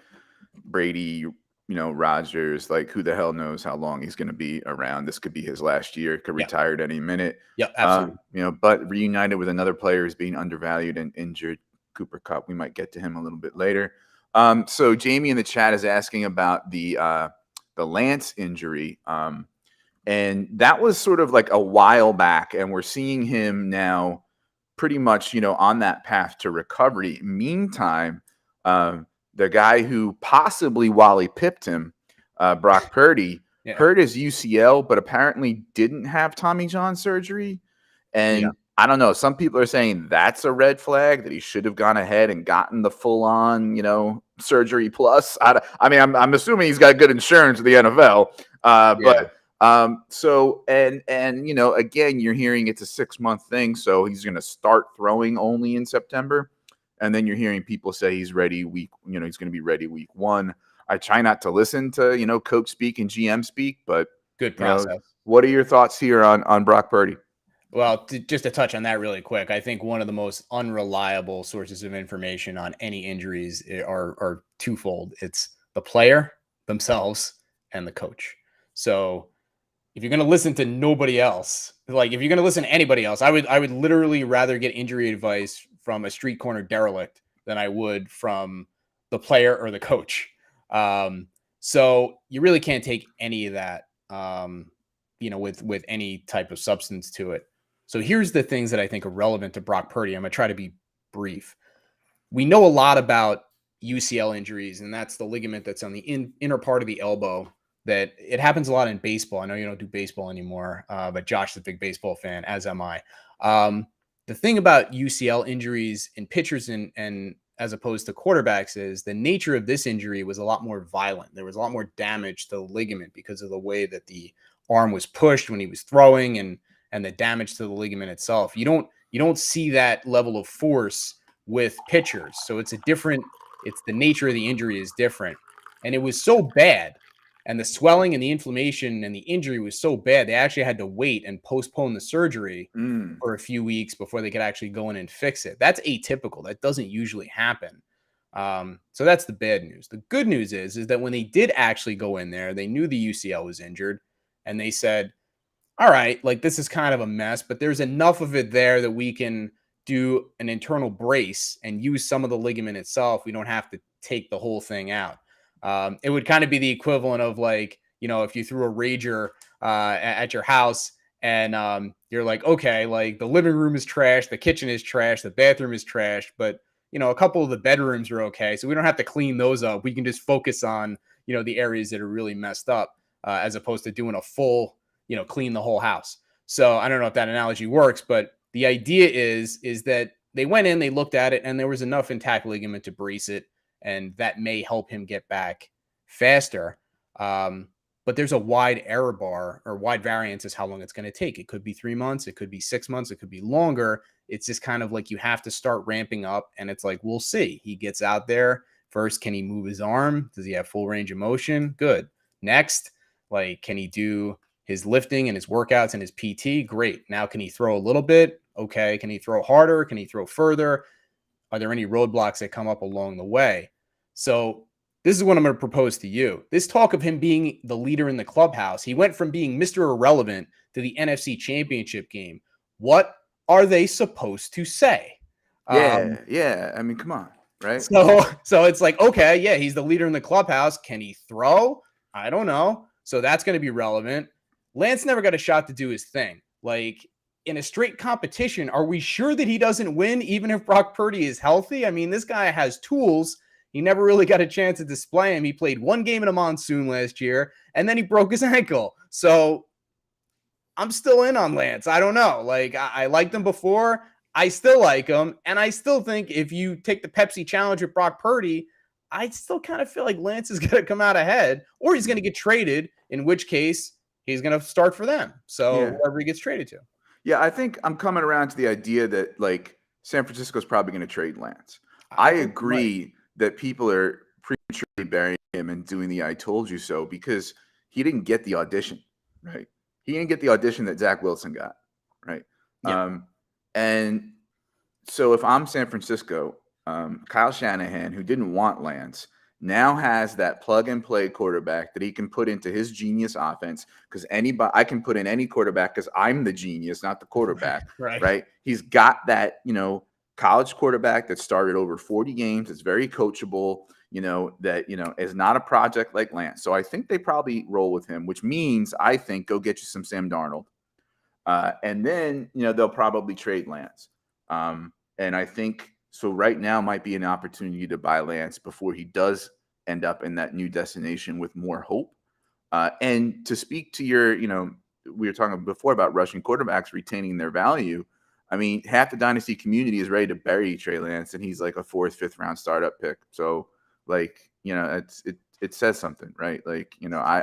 Brady, Rodgers. Like, who the hell knows how long he's going to be around? This could be his last year. Could retire at any minute. Yeah, absolutely. But reunited with another player who's being undervalued and injured, Cooper Kupp. We might get to him a little bit later. So Jamie in the chat is asking about the Lance injury. And that was sort of like a while back, and we're seeing him now pretty much, on that path to recovery. Meantime, the guy who possibly Wally pipped him, Brock Purdy, hurt his UCL, but apparently didn't have Tommy John surgery. And I don't know, some people are saying that's a red flag, that he should have gone ahead and gotten the full on, surgery plus. I mean, I'm assuming he's got good insurance with the NFL, but again, you're hearing it's a 6-month thing, so he's going to start throwing only in September, and then you're hearing people say he's ready he's going to be ready week 1. I try not to listen to coach speak and GM speak, but good process. What are your thoughts here on Brock Purdy? Well, just to touch on that really quick, I think one of the most unreliable sources of information on any injuries are twofold. It's the player themselves and the coach. So if you're going to listen to nobody else, like if you're going to listen to anybody else, I would literally rather get injury advice from a street corner derelict than I would from the player or the coach. Um, so you really can't take any of that, with any type of substance to it. So here's the things that I think are relevant to Brock Purdy. I'm going to try to be brief. We know a lot about UCL injuries, and that's the ligament that's on the inner part of the elbow. That it happens a lot in baseball. I know you don't do baseball anymore, but Josh is a big baseball fan, as am I. The thing about UCL injuries in pitchers and as opposed to quarterbacks is the nature of this injury was a lot more violent. There was a lot more damage to the ligament because of the way that the arm was pushed when he was throwing and the damage to the ligament itself. You don't see that level of force with pitchers. So it's the nature of the injury is different. And it was so bad, and the swelling and the inflammation and the injury was so bad, they actually had to wait and postpone the surgery for a few weeks before they could actually go in and fix it. That's atypical. That doesn't usually happen. So that's the bad news. The good news is that when they did actually go in there, they knew the UCL was injured, and they said, all right, like this is kind of a mess, but there's enough of it there that we can do an internal brace and use some of the ligament itself. We don't have to take the whole thing out. It would kind of be the equivalent of like, if you threw a rager at your house and you're like, okay, like the living room is trash, the kitchen is trash, the bathroom is trash, but a couple of the bedrooms are okay. So we don't have to clean those up. We can just focus on, the areas that are really messed up as opposed to doing a full, clean the whole house. So I don't know if that analogy works, but the idea is that they went in, they looked at it, and there was enough intact ligament to brace it, and that may help him get back faster. But there's a wide error bar or wide variance is how long it's going to take. It could be 3 months, it could be 6 months, it could be longer. It's just kind of like you have to start ramping up, and it's like, we'll see. He gets out there first. Can he move his arm? Does he have full range of motion? Good. Next, like, can he do his lifting and his workouts and his PT? Great. Now, can he throw a little bit? Okay. Can he throw harder? Can he throw further? Are there any roadblocks that come up along the way? So this is what I'm going to propose to you. This talk of him being the leader in the clubhouse, he went from being Mr. Irrelevant to the NFC Championship game. What are they supposed to say? Yeah. I mean, come on, right? So it's like, okay, yeah, he's the leader in the clubhouse. Can he throw? I don't know. So that's going to be relevant. Lance never got a shot to do his thing. Like, in a straight competition, are we sure that he doesn't win even if Brock Purdy is healthy? I mean, this guy has tools. He never really got a chance to display him. He played one game in a monsoon last year, and then he broke his ankle. So I'm still in on Lance. I don't know. Like, I liked him before. I still like him. And I still think if you take the Pepsi challenge with Brock Purdy, I still kind of feel like Lance is going to come out ahead, or he's going to get traded, in which case he's going to start for them. So whoever he gets traded to. Yeah, I think I'm coming around to the idea that like San Francisco's probably going to trade Lance. I agree that people are prematurely burying him and doing the "I told you so" because he didn't get the audition, right? He didn't get the audition that Zach Wilson got, right? Yeah. And so if I'm San Francisco, Kyle Shanahan, who didn't want Lance, now has that plug and play quarterback that he can put into his genius offense because I can put in any quarterback because I'm the genius, not the quarterback, right? He's got that, college quarterback that started over 40 games. It's very coachable, that, is not a project like Lance. So I think they probably roll with him, which means I think go get you some Sam Darnold. And then, they'll probably trade Lance. And I think so right now might be an opportunity to buy Lance before he does end up in that new destination with more hope. And to speak to your, we were talking before about rushing quarterbacks retaining their value. I mean, half the Dynasty community is ready to bury Trey Lance, and he's like a 4th, 5th round startup pick. So, like, it says something, right? Like,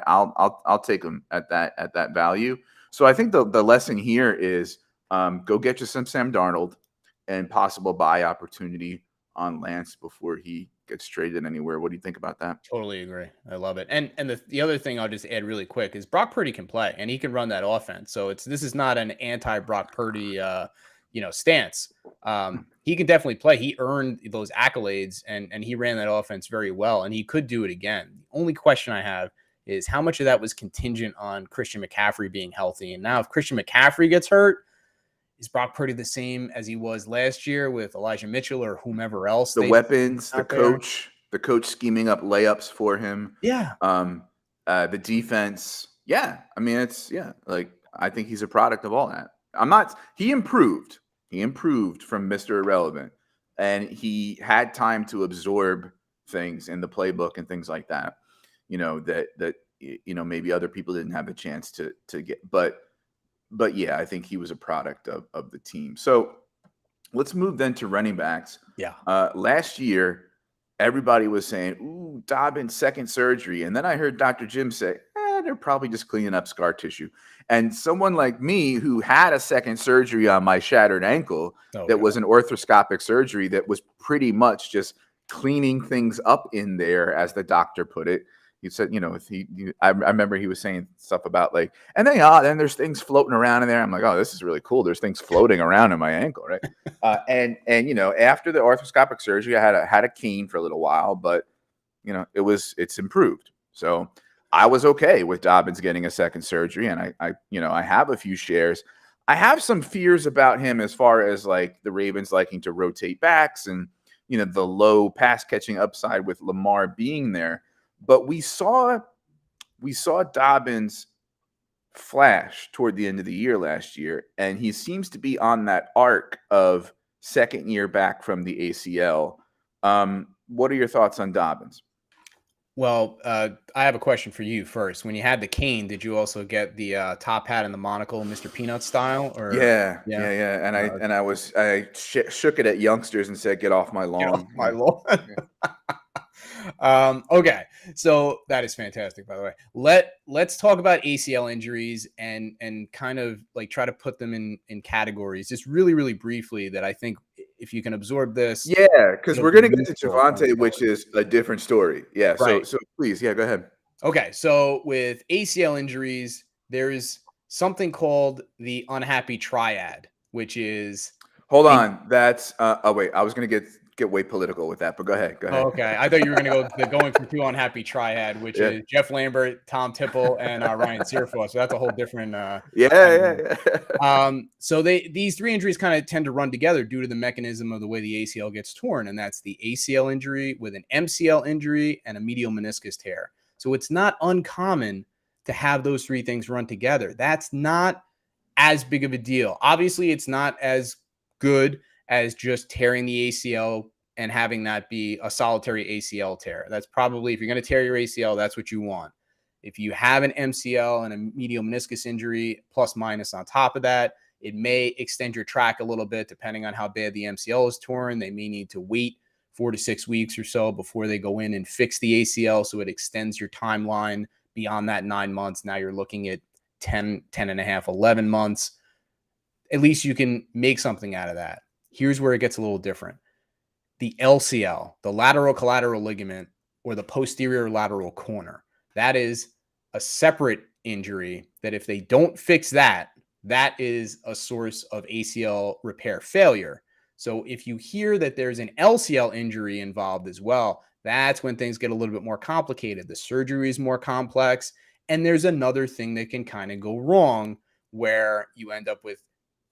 I'll take him at that value. So I think the lesson here is go get you some Sam Darnold and possible buy opportunity on Lance before he gets traded anywhere. What do you think about that? Totally agree. I love it. And the other thing I'll just add really quick is Brock Purdy can play and he can run that offense. So this is not an anti Brock Purdy stance. He can definitely play. He earned those accolades and he ran that offense very well and he could do it again. The only question I have is how much of that was contingent on Christian McCaffrey being healthy. And now if Christian McCaffrey gets hurt, is Brock Purdy the same as he was last year with Elijah Mitchell or whomever else? The weapons, the coach scheming up layups for him. Yeah. The defense. Yeah. I mean, like I think he's a product of all that. He improved. He improved from Mr. Irrelevant. And he had time to absorb things in the playbook and things like that. That maybe other people didn't have the chance to get. But yeah, I think he was a product of the team. So let's move then to running backs. Yeah. Last year, everybody was saying, ooh, Dobbins second surgery. And then I heard Dr. Jim say, they're probably just cleaning up scar tissue. And someone like me who had a second surgery on my shattered ankle was an arthroscopic surgery that was pretty much just cleaning things up in there, as the doctor put it. He said, I remember he was saying stuff about like, and then there's things floating around in there. I'm like, oh, this is really cool. There's things floating around in my ankle, right? And after the arthroscopic surgery, I had a cane for a little while, but it's improved. So I was okay with Dobbins getting a second surgery, and I have a few shares. I have some fears about him as far as like the Ravens liking to rotate backs and the low pass catching upside with Lamar being there. But we saw Dobbins flash toward the end of the year last year, and he seems to be on that arc of second year back from the ACL. What are your thoughts on Dobbins? Well, I have a question for you first. When you had the cane, did you also get the top hat and the monocle, Mr. Peanut style? Or yeah. And I shook it at youngsters and said, "Get off my lawn!" Get off my lawn. Okay, so that is fantastic. By the way, let's talk about ACL injuries and kind of like try to put them in categories, just really, really briefly. That I think if you can absorb this, because we're gonna get to Javonte, which is a different story. Yeah, right. So please, go ahead. Okay, so with ACL injuries, there is something called the unhappy triad, which is that's wait, I was gonna get way political with that, but go ahead. Oh, okay, I thought you were going to go the going for two unhappy triad, which is Jeff Lambert, Tom Tipple, and Ryan Searfoss. So that's a whole different. So these three injuries kind of tend to run together due to the mechanism of the way the ACL gets torn, and that's the ACL injury with an MCL injury and a medial meniscus tear. So it's not uncommon to have those three things run together. That's not as big of a deal. Obviously, it's not as good as just tearing the ACL and having that be a solitary ACL tear. That's probably, if you're going to tear your ACL, that's what you want. If you have an MCL and a medial meniscus injury, plus minus on top of that, it may extend your track a little bit depending on how bad the MCL is torn. They may need to wait 4 to 6 weeks or so before they go in and fix the ACL. So it extends your timeline beyond that 9 months. Now you're looking at 10 and a half, 11 months. At least you can make something out of that. Here's where it gets a little different. The LCL, the lateral collateral ligament, or the posterior lateral corner, that is a separate injury that if they don't fix that, that is a source of ACL repair failure. So if you hear that there's an LCL injury involved as well, that's when things get a little bit more complicated. The surgery is more complex, and there's another thing that can kind of go wrong where you end up with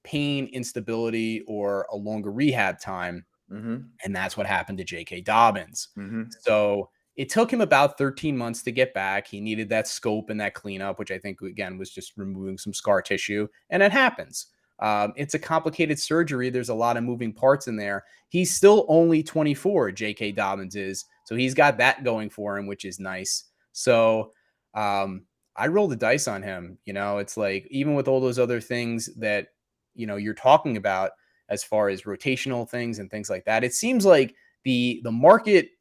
pain, instability, or a longer rehab time. Mm-hmm. And that's what happened to J.K. Dobbins. Mm-hmm. So it took him about 13 months to get back. He needed that scope and that cleanup, which I think, again, was just removing some scar tissue. And it happens. It's a complicated surgery. There's a lot of moving parts in there. He's still only 24, J.K. Dobbins is. So he's got that going for him, which is nice. So I rolled the dice on him. It's like, even with all those other things that, you're talking about as far as rotational things and things like that, it seems like the market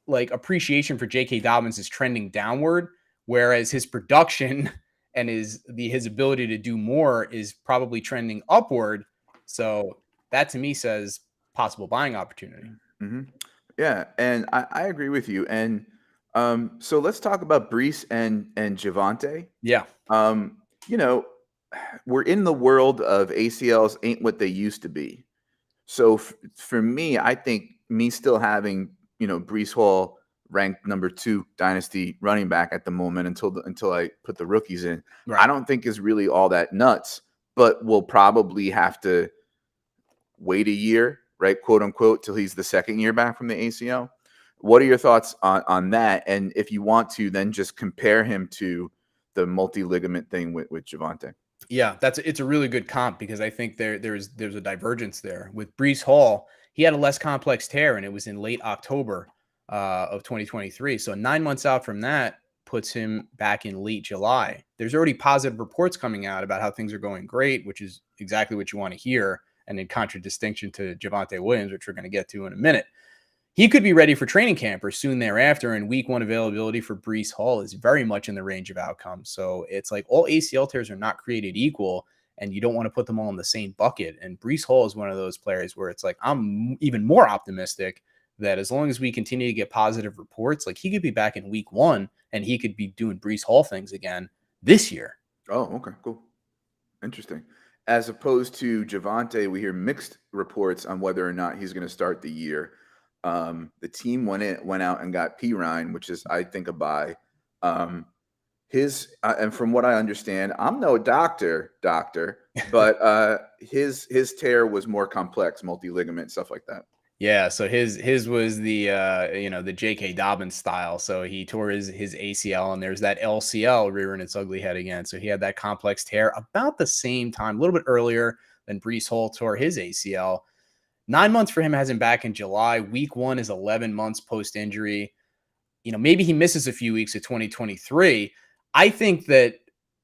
like appreciation for J.K. Dobbins is trending downward, whereas his production and his ability to do more is probably trending upward. So that to me says possible buying opportunity. Hmm. Yeah, and I agree with you. And so let's talk about Brees and Javante. Yeah. Um, you know, we're in the world of ACLs ain't what they used to be. So for me, I think me still having Brees Hall ranked number 2 dynasty running back at the moment until I put the rookies in, I Right. don't think is really all that nuts. But we'll probably have to wait a year, right, quote unquote, till he's the second year back from the ACL. What are your thoughts on that? And if you want to, then just compare him to the multi ligament thing with Javante. Yeah, it's a really good comp because I think there's a divergence there. With Brees Hall, he had a less complex tear and it was in late October of 2023. So 9 months out from that puts him back in late July. There's already positive reports coming out about how things are going great, which is exactly what you want to hear, and in contradistinction to Javante Williams, which we're going to get to in a minute. He could be ready for training camp or soon thereafter, and week 1 availability for Brees Hall is very much in the range of outcomes. So it's like all ACL tears are not created equal, and you don't want to put them all in the same bucket. And Brees Hall is one of those players where it's like I'm even more optimistic that as long as we continue to get positive reports, like he could be back in week 1 and he could be doing Brees Hall things again this year. Oh, okay, cool. Interesting. As opposed to Javante, we hear mixed reports on whether or not he's going to start the year. The team went out and got P Ryan, which is I think a buy. His and from what I understand, I'm no doctor, but his tear was more complex, multi ligament stuff like that. Yeah, so his was the the J.K. Dobbins style. So he tore his ACL, and there's that LCL rearing its ugly head again. So he had that complex tear about the same time, a little bit earlier than Brees Hall tore his ACL. 9 months for him has him back in July. Week 1 is 11 months post injury. Maybe he misses a few weeks of 2023. I think that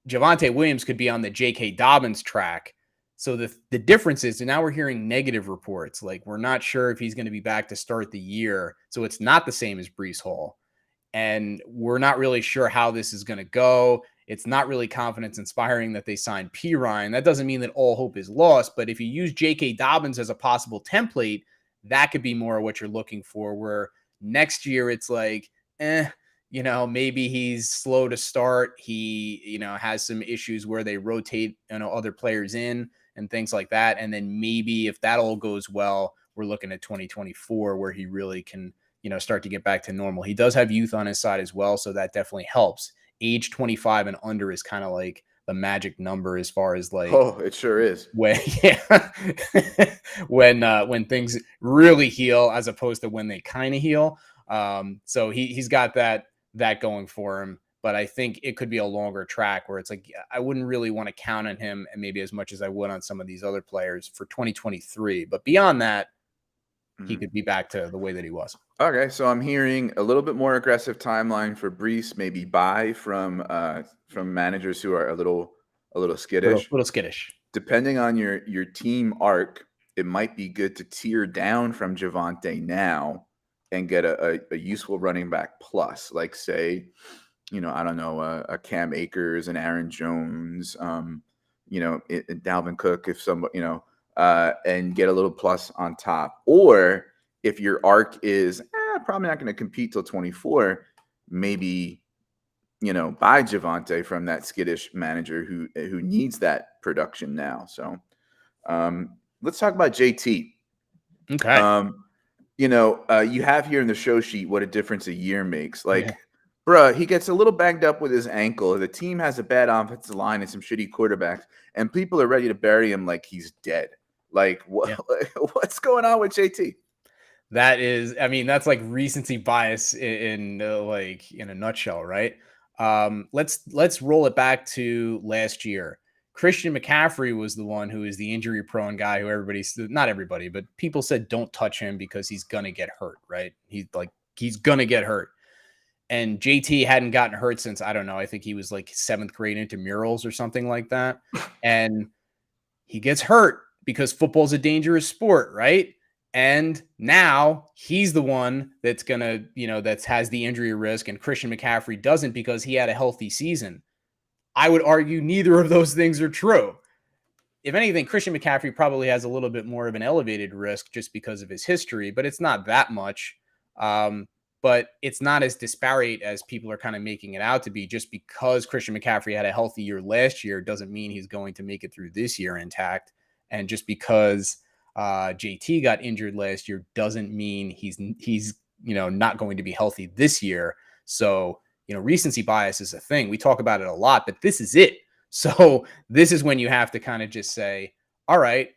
Javante Williams could be on the J.K. Dobbins track. So the difference is now we're hearing negative reports. Like we're not sure if he's going to be back to start the year. So it's not the same as Brees Hall. And we're not really sure how this is going to go. It's not really confidence inspiring that they signed P. Ryan. That doesn't mean that all hope is lost. But if you use J.K. Dobbins as a possible template, that could be more of what you're looking for. Where next year it's like, maybe he's slow to start. He, has some issues where they rotate, other players in and things like that. And then maybe if that all goes well, we're looking at 2024 where he really can, start to get back to normal. He does have youth on his side as well. So that definitely helps. Age 25 and under is kind of like the magic number as far as like, Oh, it sure is. when yeah, when things really heal as opposed to when they kind of heal. So he's got that going for him, but I think it could be a longer track where it's like I wouldn't really want to count on him and maybe as much as I would on some of these other players for 2023. But beyond that, he could be back to the way that he was. Okay, so I'm hearing a little bit more aggressive timeline for Brees, maybe buy from managers who are a little skittish. Little skittish. Depending on your team arc, it might be good to tear down from Javante now and get a useful running back plus, like say, I don't know, a Cam Akers and Aaron Jones, Dalvin Cook, if somebody, and get a little plus on top. Or if your arc is probably not going to compete till 24, maybe buy Javante from that skittish manager who needs that production now. So let's talk about JT. Okay. You have here in the show sheet what a difference a year makes. Like, bruh, he gets a little banged up with his ankle. The team has a bad offensive line and some shitty quarterbacks, and people are ready to bury him like he's dead. Like, what's going on with JT? That is, I mean, that's like recency bias in a nutshell, right? Let's roll it back to last year. Christian McCaffrey was the one who is the injury prone guy who not everybody, but people said don't touch him because he's gonna get hurt, right? He's gonna get hurt. And JT hadn't gotten hurt since, I don't know, I think he was like 7th grade intramurals or something like that. And he gets hurt because football's a dangerous sport, right? And now he's the one that's going to, that has the injury risk, and Christian McCaffrey doesn't because he had a healthy season. I would argue neither of those things are true. if anything, Christian McCaffrey probably has a little bit more of an elevated risk just because of his history, but it's not that much. But it's not as disparate as people are kind of making it out to be. Just because Christian McCaffrey had a healthy year last year doesn't mean he's going to make it through this year intact. And just because JT got injured last year doesn't mean he's not going to be healthy this year. So, recency bias is a thing. We talk about it a lot, but this is it. So this is when you have to kind of just say, all right,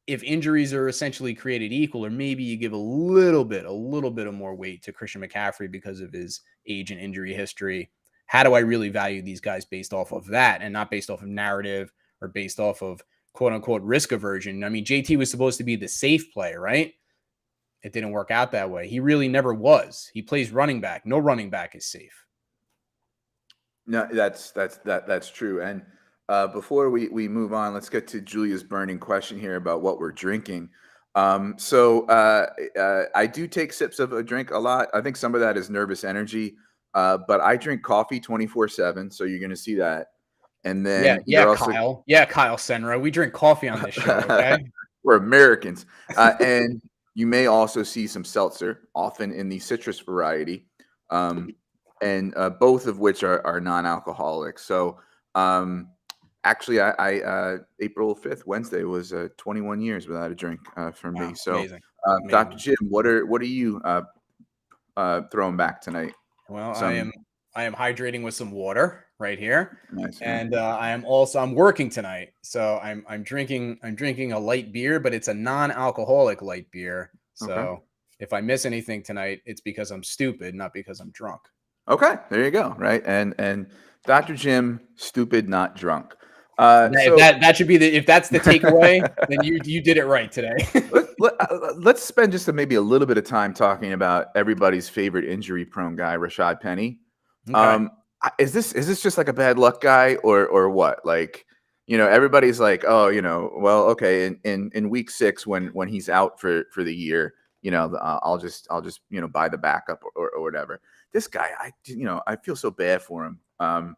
if injuries are essentially created equal, or maybe you give a little bit of more weight to Christian McCaffrey because of his age and injury history, how do I really value these guys based off of that and not based off of narrative or based off of quote unquote risk aversion? I mean, JT was supposed to be the safe play, right? It didn't work out that way. He really never was. He plays running back. No running back is safe. No, that's true. And before we move on, let's get to Julia's burning question here about what we're drinking. So I do take sips of a drink a lot. I think some of that is nervous energy, but I drink coffee 24/7. So you're going to see that. And then Kyle Senra, we drink coffee on this show. Okay, we're Americans, and you may also see some seltzer, often in the citrus variety. And both of which are non-alcoholic. So actually, I April 5th, Wednesday, was 21 years without a drink for me. So amazing. Dr. Jim, what are you throwing back tonight? Well, I am hydrating with some water right here. Nice, and I'm working tonight. So I'm drinking a light beer, but it's a non-alcoholic light beer. So if I miss anything tonight, it's because I'm stupid, not because I'm drunk. Okay, there you go. Right. And Dr. Jim, stupid, not drunk. That should be if that's the takeaway, then you did it right today. Let's spend just maybe a little bit of time talking about everybody's favorite injury-prone guy, Rashad Penny. Okay. Is this just like a bad luck guy or what? Like, everybody's like, oh, well, okay, in week 6 when he's out for the year, I'll just buy the backup or whatever. This guy, I feel so bad for him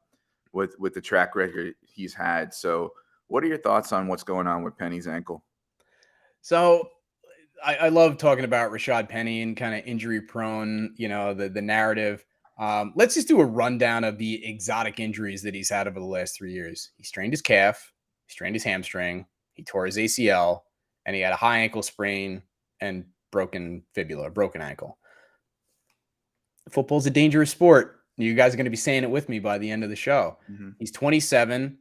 with the track record he's had. So what are your thoughts on what's going on with Penny's ankle? So I love talking about Rashad Penny and kind of injury prone, the narrative. Let's just do a rundown of the exotic injuries that he's had over the last 3 years. He strained his calf, he strained his hamstring, he tore his ACL, and he had a high ankle sprain and broken fibula, broken ankle. Football's a dangerous sport. You guys are going to be saying it with me by the end of the show. Mm-hmm. He's 27.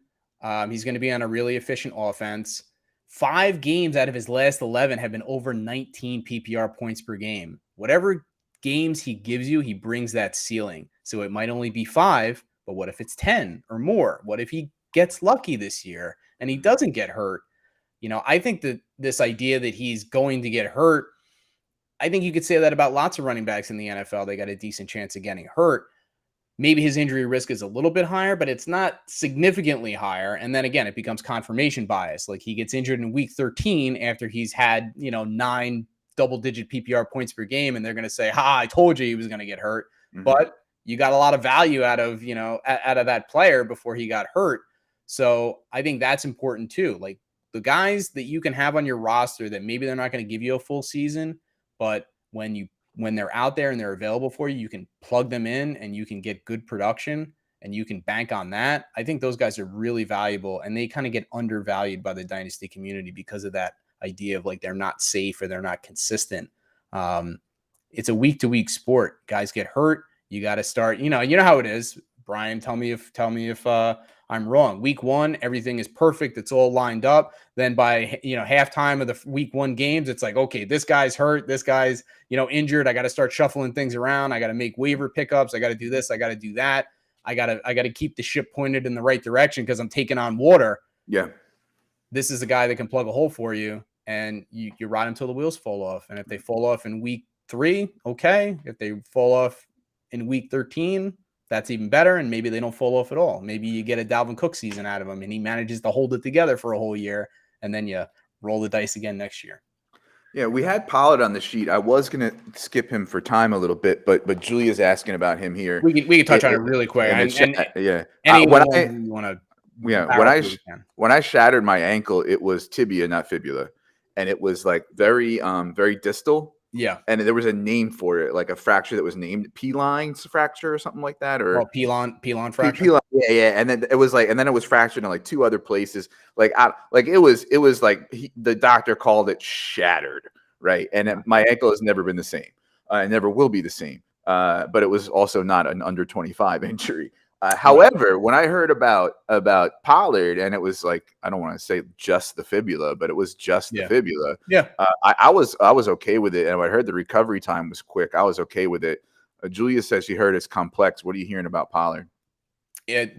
He's going to be on a really efficient offense. 5 games out of his last 11 have been over 19 PPR points per game. Whatever games he gives you, he brings that ceiling. So it might only be 5, but what if it's 10 or more? What if he gets lucky this year and he doesn't get hurt? I think that this idea that he's going to get hurt, I think you could say that about lots of running backs in the NFL. They got a decent chance of getting hurt. Maybe his injury risk is a little bit higher, but it's not significantly higher. And then again, it becomes confirmation bias. Like he gets injured in week 13 after he's had, 9 double-digit PPR points per game, and they're going to say, I told you he was going to get hurt. Mm-hmm. But you got a lot of value out of that player before he got hurt. So I think that's important too. Like the guys that you can have on your roster that maybe they're not going to give you a full season, but when they're out there and they're available for you, you can plug them in and you can get good production and you can bank on that. I think those guys are really valuable, and they kind of get undervalued by the Dynasty community because of that idea of like they're not safe or they're not consistent. It's a week-to-week sport. Guys get hurt. You got to start. You know how it is. Brian, tell me if I'm wrong. Week 1, everything is perfect. It's all lined up. Then by halftime of the week 1 games, it's like, okay, this guy's hurt. This guy's injured. I got to start shuffling things around. I got to make waiver pickups. I got to do this. I got to do that. I got to keep the ship pointed in the right direction because I'm taking on water. Yeah. This is a guy that can plug a hole for you, and you ride him till the wheels fall off. And if they fall off in week 3, okay. If they fall off in week 13, that's even better. And maybe they don't fall off at all. Maybe you get a Dalvin Cook season out of him and he manages to hold it together for a whole year, and then you roll the dice again next year. Yeah, we had Pollard on the sheet. I was going to skip him for time a little bit, but Julia's asking about him here. We can touch on it really quick. Yeah. Anyone you want to Yeah, barrel through the can. when I shattered my ankle, it was tibia, not fibula, and it was like very very distal, Yeah. and there was a name for it, like a fracture that was named P-line fracture or something like that, or Well, pilon fracture. P-line. Yeah, yeah, and then it was like, and then it was fractured in like two other places. Like it was like the doctor called it shattered, right? And Yeah. my ankle has never been the same, and never will be the same. But it was also not an under 25 injury. Right. However, when I heard about Pollard, and it was like, I don't want to say just the fibula, but it was just the Yeah. fibula. Yeah. I was okay with it, and when I heard the recovery time was quick, I was okay with it. Julia says she heard it's complex. What are you hearing about Pollard?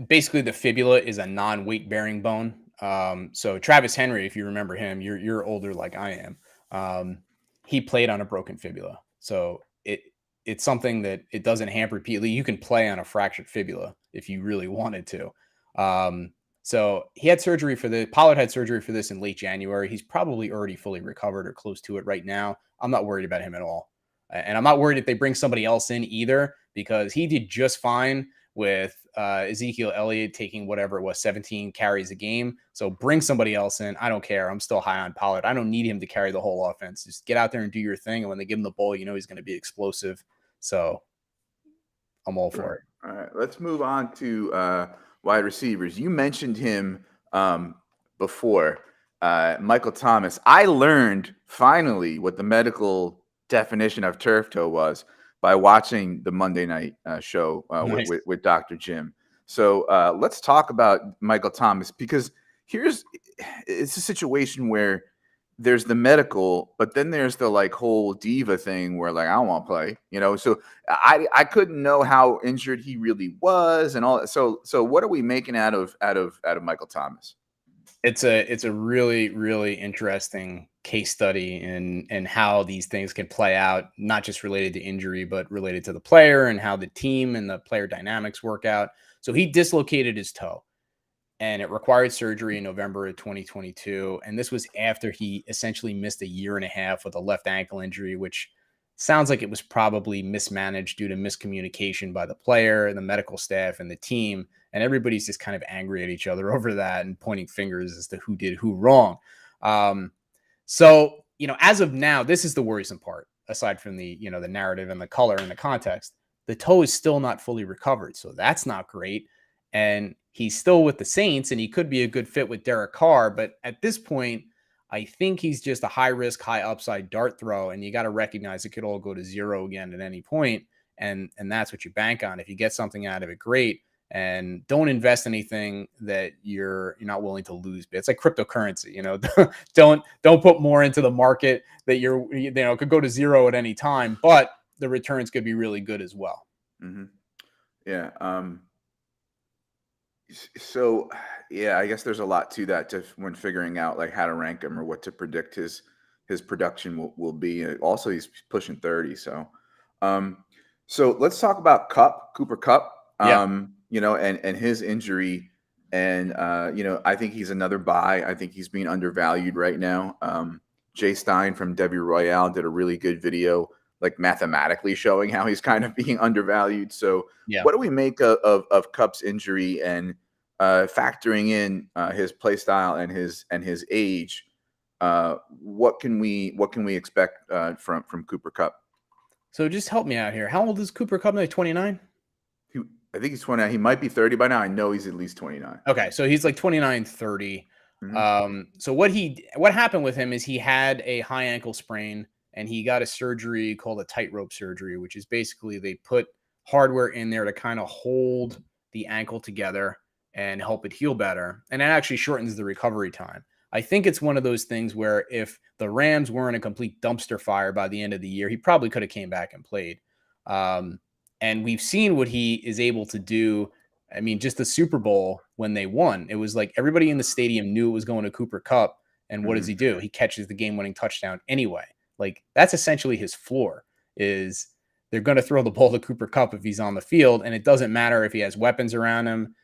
Basically the fibula is a non-weight bearing bone. So Travis Henry, if you remember him, you're older like I am. He played on a broken fibula, so it's something that it doesn't hamper repeatedly. You can play on a fractured fibula if you really wanted to. So he had surgery for the Pollard had surgery for this in late January. He's probably already fully recovered or close to it right now. I'm not worried about him at all, and I'm not worried if they bring somebody else in either, because he did just fine with Ezekiel Elliott taking whatever it was, 17 carries a game. So bring somebody else in. I don't care. I'm still high on Pollard. I don't need him to carry the whole offense. Just get out there and do your thing. And when they give him the ball, you know he's going to be explosive. So I'm all for it. All right, let's move on to wide receivers. You mentioned him before, Michael Thomas. I learned finally what the medical definition of turf toe was by watching the Monday night show Nice. with Dr. Jim. So let's talk about Michael Thomas, because it's a situation where there's the medical, but then there's the like whole diva thing where like I don't want to play, you know. So I couldn't know how injured he really was and all that. So what are we making out of Michael Thomas? It's a really, really interesting case study in how these things can play out, not just related to injury, but related to the player and how the team and the player dynamics work out. So he dislocated his toe, and it required surgery in November of 2022. And this was after he essentially missed a year and a half with a left ankle injury, which sounds like it was probably mismanaged due to miscommunication by the player, the medical staff, and the team. And everybody's just kind of angry at each other over that and pointing fingers as to who did who wrong. So, as of now, this is the worrisome part, aside from the narrative and the color and the context. The toe is still not fully recovered. So that's not great. And he's still with the Saints, and he could be a good fit with Derek Carr. But at this point, I think he's just a high risk, high upside dart throw. And you got to recognize it could all go to zero again at any point. And that's what you bank on. If you get something out of it, great. And don't invest anything that you're not willing to lose. But it's like cryptocurrency, don't put more into the market that could go to zero at any time, but the returns could be really good as well. Mm-hmm. Yeah. So yeah, I guess there's a lot to that when figuring out like how to rank him or what to predict his production will be. Also, he's pushing 30. Um, so let's talk about Cooper Cup. Yeah. And his injury. And I think he's another buy. I think he's being undervalued right now. Jay Stein from Debbie Royale did a really good video, like mathematically showing how he's kind of being undervalued. So Yeah. what do we make of Cup's injury, and factoring in his play style and his age? What can we expect from Cooper Cup? So just help me out here. How old is Cooper Cup now? 29? I think he's 29. He might be 30 by now. I know he's at least 29. Okay, so he's like 29, 30. Mm-hmm. So what happened with him is he had a high ankle sprain, and he got a surgery called a tightrope surgery, which is basically they put hardware in there to kind of hold the ankle together and help it heal better. And it actually shortens the recovery time. I think it's one of those things where if the Rams weren't a complete dumpster fire by the end of the year, he probably could have came back and played. And we've seen what he is able to do. I mean, just the Super Bowl when they won, it was like everybody in the stadium knew it was going to Cooper Cup. And what does he do? He catches the game-winning touchdown anyway. Like, that's essentially his floor, is they're going to throw the ball to Cooper Cup if he's on the field. And it doesn't matter if he has weapons around him.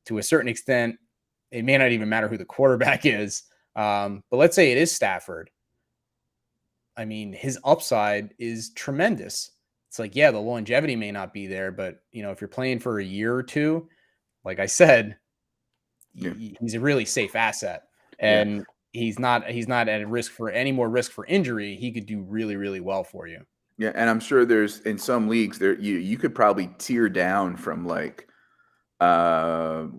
To a certain extent, it may not even matter who the quarterback is. But let's say it is Stafford. I mean, his upside is tremendous. It's like, yeah, the longevity may not be there, but if you're playing for a year or two, like I said, Yeah. he's a really safe asset, Yeah. and he's not at risk for any more risk for injury. He could do really, really well for you. Yeah, and I'm sure there's in some leagues there you could probably tier down from like Waddle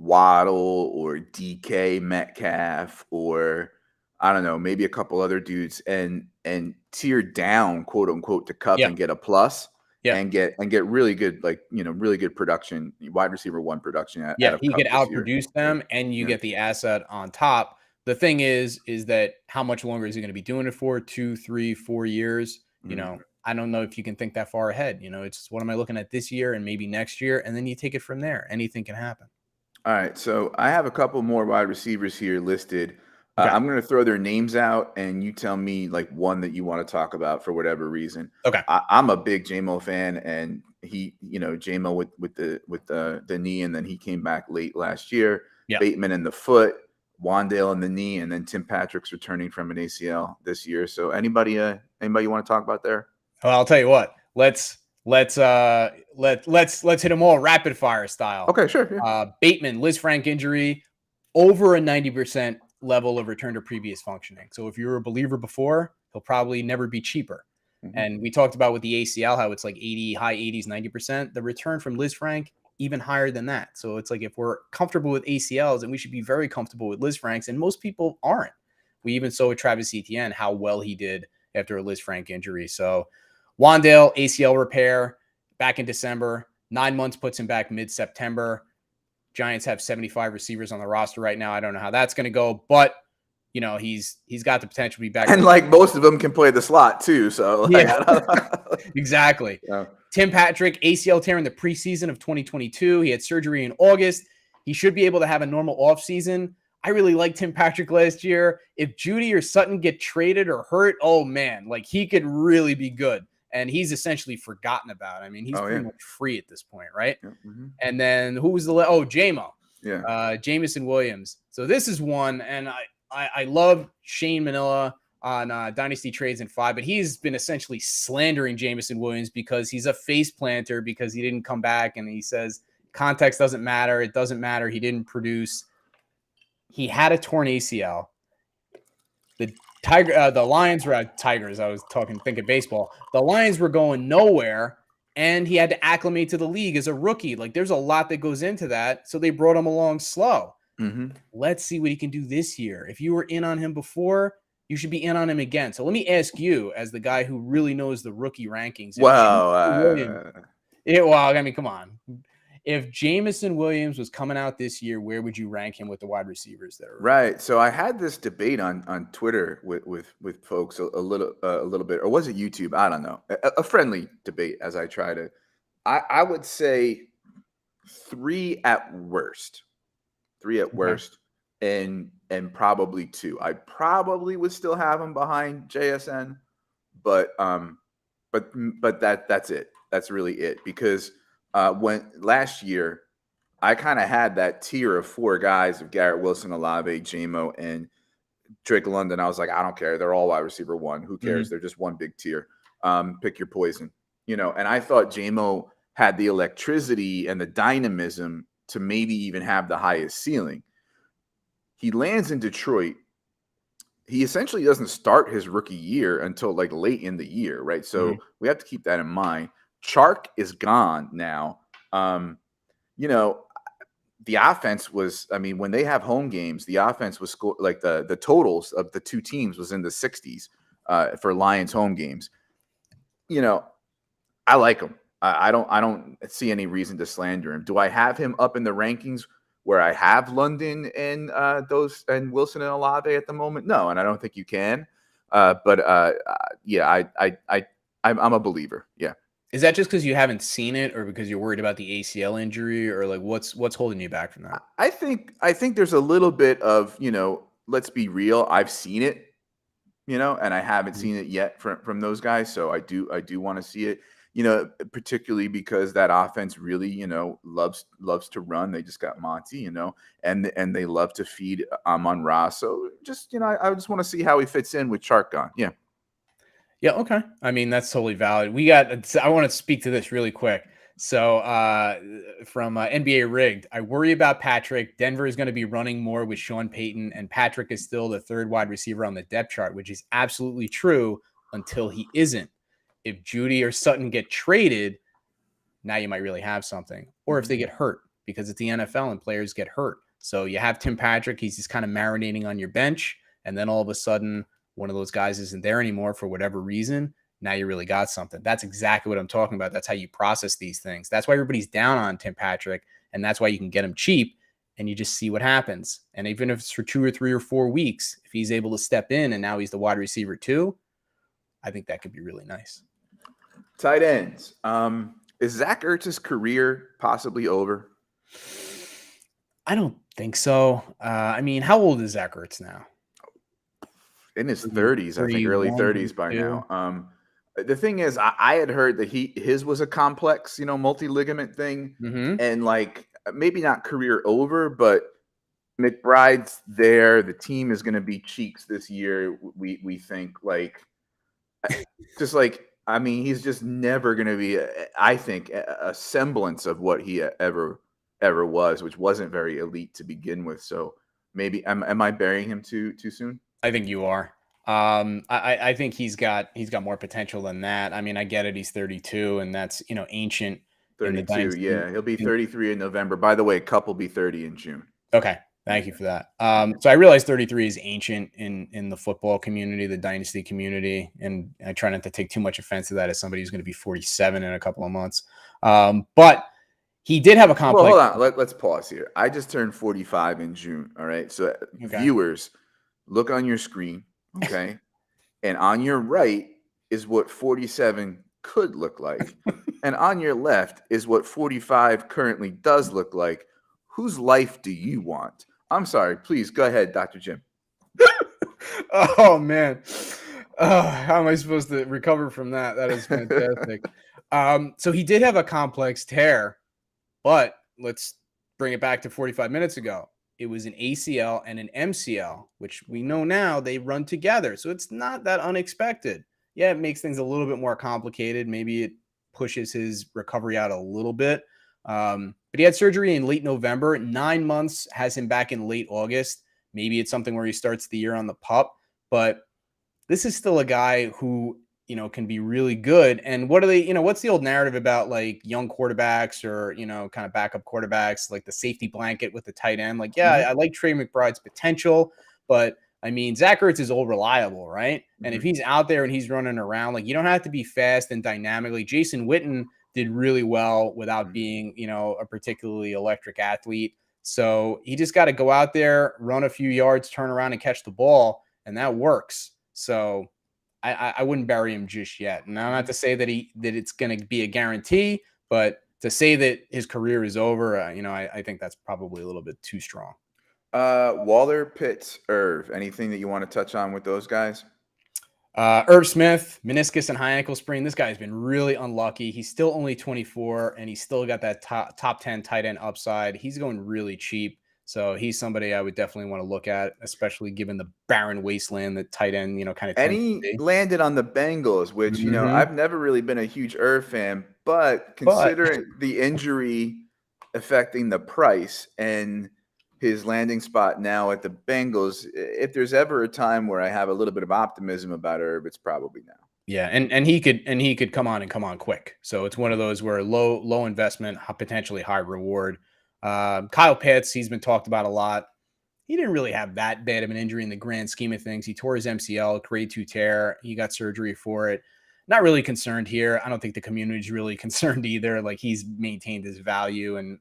or DK Metcalf or I don't know, maybe a couple other dudes and tier down, quote unquote, to Cup Yeah, and get a plus yeah, and get really good, like really good production, wide receiver one production out yeah. of He Cup could this year. outproduce Yeah. them, and you Yeah. get the asset on top. The thing is that how much longer is he going to be doing it for? 2, 3, 4 years? Mhm. I don't know if you can think that far ahead. It's what am I looking at this year and maybe next year, and then you take it from there. Anything can happen. All right, so I have a couple more wide receivers here listed. Okay. I'm going to throw their names out, and you tell me like one that you want to talk about for whatever reason. Okay. I'm a big JMO fan, and JMO with the knee, and then he came back late last year. Yeah. Bateman in the foot, Wandale in the knee, and then Tim Patrick's returning from an ACL this year. So anybody you want to talk about there? Well, I'll tell you what. Let's hit them all rapid fire style. Okay, sure. Yeah. Bateman, Liz Frank injury, over a 90% level of return to previous functioning. So if you were a believer before, he'll probably never be cheaper. Mm-hmm. And we talked about with the ACL how it's like 80, high 80s, 90%. The return from Liz Frank even higher than that. So it's like if we're comfortable with ACLs, and we should be very comfortable with Liz Franks, and most people aren't. We even saw with Travis Etienne how well he did after a Liz Frank injury. So Wandale, ACL repair back in December. 9 months puts him back mid-September. Giants have 75 receivers on the roster right now. I don't know how that's going to go, but he's got the potential to be back. And like most of them can play the slot too. So like, yeah, exactly. Yeah. Tim Patrick, ACL tear in the preseason of 2022. He had surgery in August. He should be able to have a normal offseason. I really liked Tim Patrick last year. If Judy or Sutton get traded or hurt, oh man, like he could really be good. And he's essentially forgotten about. I mean, he's pretty much free at this point, right? Yeah. Mm-hmm. And then who was JMO. Yeah. Jamison Williams. So this is one, and I love Shane Manila on Dynasty Trades in 5, but he's been essentially slandering Jamison Williams because he's a face planter because he didn't come back, and he says context doesn't matter. It doesn't matter. He didn't produce. He had a torn ACL. The Lions were Tigers. I was thinking baseball. The Lions were going nowhere, and he had to acclimate to the league as a rookie. Like there's a lot that goes into that. So they brought him along slow. Mm-hmm. Let's see what he can do this year. If you were in on him before, you should be in on him again. So let me ask you, as the guy who really knows the rookie rankings. Wow. I mean, come on. If Jamison Williams was coming out this year, where would you rank him with the wide receivers there? Right. So I had this debate on Twitter with folks a little bit, or was it YouTube? I don't know. A friendly debate as I try to. I would say 3 at worst. 3 at worst, and probably 2. I probably would still have him behind JSN, but that's it. That's really it because. When last year, I kind of had that tier of 4 guys of Garrett Wilson, Olave, JMO, and Drake London. I was like, I don't care. They're all wide receiver 1. Who cares? Mm-hmm. They're just one big tier. Pick your poison, And I thought JMO had the electricity and the dynamism to maybe even have the highest ceiling. He lands in Detroit. He essentially doesn't start his rookie year until like late in the year, right? So we have to keep that in mind. Chark is gone now. The offense was, I mean, when they have home games, the offense was like the totals of the 2 teams was in the 60s for Lions home games. I like him. I don't see any reason to slander him. Do I have him up in the rankings where I have London and Wilson and Olave at the moment? No, and I don't think you can. I'm a believer. Yeah. Is that just because you haven't seen it, or because you're worried about the ACL injury, or like what's holding you back from that? I think there's a little bit of, let's be real. I've seen it, and I haven't seen it yet from those guys. So I do want to see it, particularly because that offense really, loves to run. They just got Monty, and they love to feed Amon-Ra. So just, I just want to see how he fits in with Chark gone. Yeah. Yeah, okay. I mean, that's totally valid. I want to speak to this really quick. So from NBA Rigged, I worry about Patrick. Denver is going to be running more with Sean Payton, and Patrick is still the third wide receiver on the depth chart, which is absolutely true until he isn't. If Judy or Sutton get traded, now you might really have something. Or if they get hurt, because it's the NFL and players get hurt. So you have Tim Patrick, he's just kind of marinating on your bench, and then all of a sudden, one of those guys isn't there anymore for whatever reason. Now you really got something. That's exactly what I'm talking about. That's how you process these things. That's why everybody's down on Tim Patrick, and that's why you can get him cheap, and you just see what happens. And even if it's for 2 or 3 or 4 weeks, if he's able to step in and now he's the wide receiver too, I think that could be really nice. Tight ends. Is Zach Ertz's career possibly over? I don't think so. I mean, how old is Zach Ertz now? In his 30s, I think, early 30s by now. The thing is, I had heard that his was a complex, multi-ligament thing, and like maybe not career over, but McBride's there. The team is going to be cheeks this year. We think like just like. I mean, he's just never going to be, I think, a semblance of what he ever was, which wasn't very elite to begin with. So maybe am I burying him too soon? I think you are. I think he's got more potential than that. I mean, I get it. He's 32, and that's ancient. 32, yeah, he'll be 33 in November. By the way, Cup will be 30 in June. Okay. Thank you for that. So I realize 33 is ancient in the football community, the Dynasty community, and I try not to take too much offense to that as somebody who's going to be 47 in a couple of months. But he did have a complex. Well, hold on. Let's pause here. I just turned 45 in June. All right. So viewers, look on your screen. Okay. And on your right is what 47 could look like. And on your left is what 45 currently does look like. Whose life do you want? I'm sorry. Please go ahead, Dr. Jim. Oh, man. How am I supposed to recover from that? That is fantastic. So he did have a complex tear, but let's bring it back to 45 minutes ago. It was an ACL and an MCL, which we know now they run together. So it's not that unexpected. Yeah, it makes things a little bit more complicated. Maybe it pushes his recovery out a little bit. But he had surgery in late November. 9 months has him back in late August. Maybe it's something where he starts the year on the pup, but this is still a guy who, can be really good. And what are they, what's the old narrative about like young quarterbacks or, kind of backup quarterbacks, like the safety blanket with the tight end? Like, yeah, I like Trey McBride's potential, but I mean, Zach Ertz is all reliable, right? And if he's out there and he's running around, like you don't have to be fast and dynamically. Jason Witten did really well without being, a particularly electric athlete. So he just got to go out there, run a few yards, turn around and catch the ball, and that works. So I wouldn't bury him just yet. Now, not to say that it's going to be a guarantee, but to say that his career is over, I think that's probably a little bit too strong. Waller, Pitts, Irv. Anything that you want to touch on with those guys? Irv Smith, meniscus and high ankle sprain. This guy's been really unlucky. He's still only 24, and he's still got that top 10 tight end upside. He's going really cheap. So he's somebody I would definitely want to look at, especially given the barren wasteland that tight end, kind of. And he landed on the Bengals, which, I've never really been a huge Irv fan, but considering the injury affecting the price and his landing spot now at the Bengals, if there's ever a time where I have a little bit of optimism about Irv, it's probably now. Yeah, and he could come on quick. So it's one of those where low investment, potentially high reward. Kyle Pitts, he's been talked about a lot. He didn't really have that bad of an injury in the grand scheme of things. He tore his MCL, grade 2 tear. He got surgery for it. Not really concerned here. I don't think the community's really concerned either. Like he's maintained his value and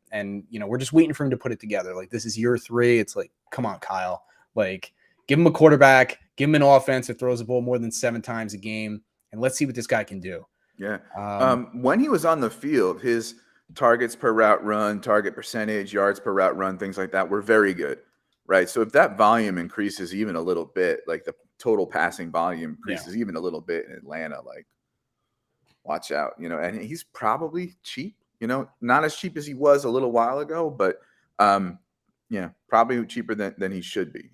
we're just waiting for him to put it together. Like this is year 3. It's like, come on, Kyle. Like give him a quarterback, give him an offense that throws the ball more than 7 times a game, and let's see what this guy can do. Yeah. When he was on the field, his targets per route run, target percentage, yards per route run, things like that were very good, right? So if that volume increases even a little bit, like the total passing volume increases even a little bit in Atlanta, like watch out, and he's probably cheap, not as cheap as he was a little while ago, but probably cheaper than he should be.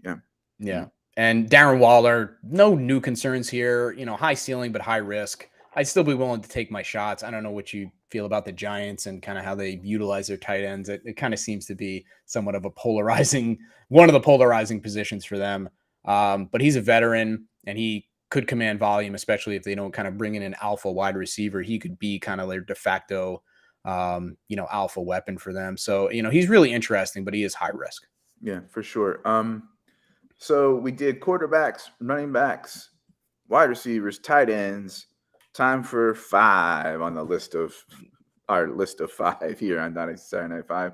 Yeah. And Darren Waller, no new concerns here, high ceiling, but high risk. I'd still be willing to take my shots. I don't know what you feel about the Giants and kind of how they utilize their tight ends. It kind of seems to be somewhat of one of the polarizing positions for them. But he's a veteran and he could command volume, especially if they don't kind of bring in an alpha wide receiver. He could be kind of their de facto, alpha weapon for them. So, he's really interesting, but he is high risk. Yeah, for sure. So we did quarterbacks, running backs, wide receivers, tight ends. Time for 5 on the list of our list of 5 here on Dynasty Saturday Night 5.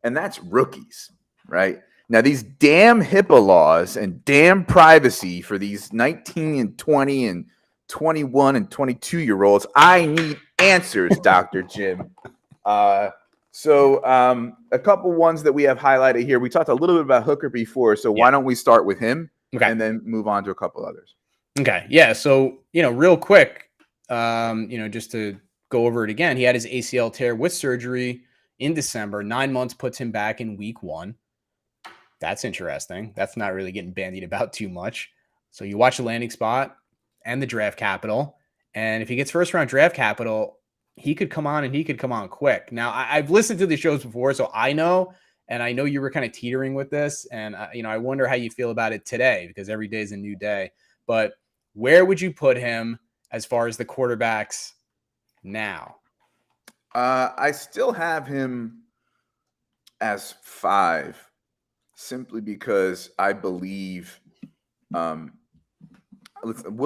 And that's rookies, right? Now, these damn HIPAA laws and damn privacy for these 19 and 20 and 21 and 22-year-olds. I need answers, Dr. Jim. So a couple ones that we have highlighted here. We talked a little bit about Hooker before, so why don't we start with him and then move on to a couple others? Okay. Yeah. So, real quick, just to go over it again, he had his ACL tear with surgery in December. 9 months puts him back in week 1. That's interesting. That's not really getting bandied about too much. So you watch the landing spot and the draft capital. And if he gets first round draft capital, he could come on and he could come on quick. Now, I've listened to the shows before, so I know, and I know you were kind of teetering with this. And, I wonder how you feel about it today because every day is a new day. But where would you put him as far as the quarterbacks now? I still have him as 5. Simply because I believe Will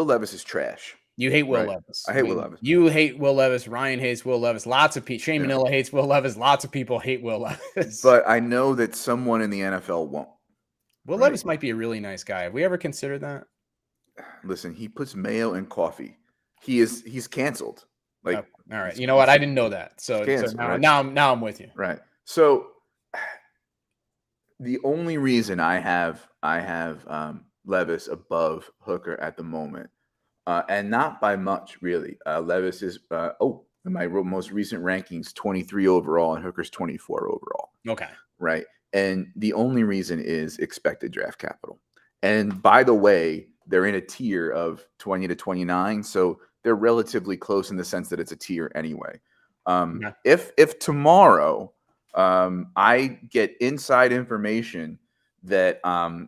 Levis is trash. You hate Will Levis. I hate Will Levis. You hate Will Levis. Ryan hates Will Levis. Lots of people. Shane Manila hates Will Levis. Lots of people hate Will Levis. But I know that someone in the NFL won't. Will Levis might be a really nice guy. Have we ever considered that? Listen, he puts mayo in coffee. He's canceled. All right. You know what? I didn't know that. So now I'm with you. Right. So the only reason I have Levis above Hooker at the moment, and not by much really. Levis is in my most recent rankings, 23 overall, and Hooker's 24 overall. Okay. Right. And the only reason is expected draft capital. And by the way, they're in a tier of 20 to 29, so they're relatively close in the sense that it's a tier anyway. If tomorrow I get inside information that I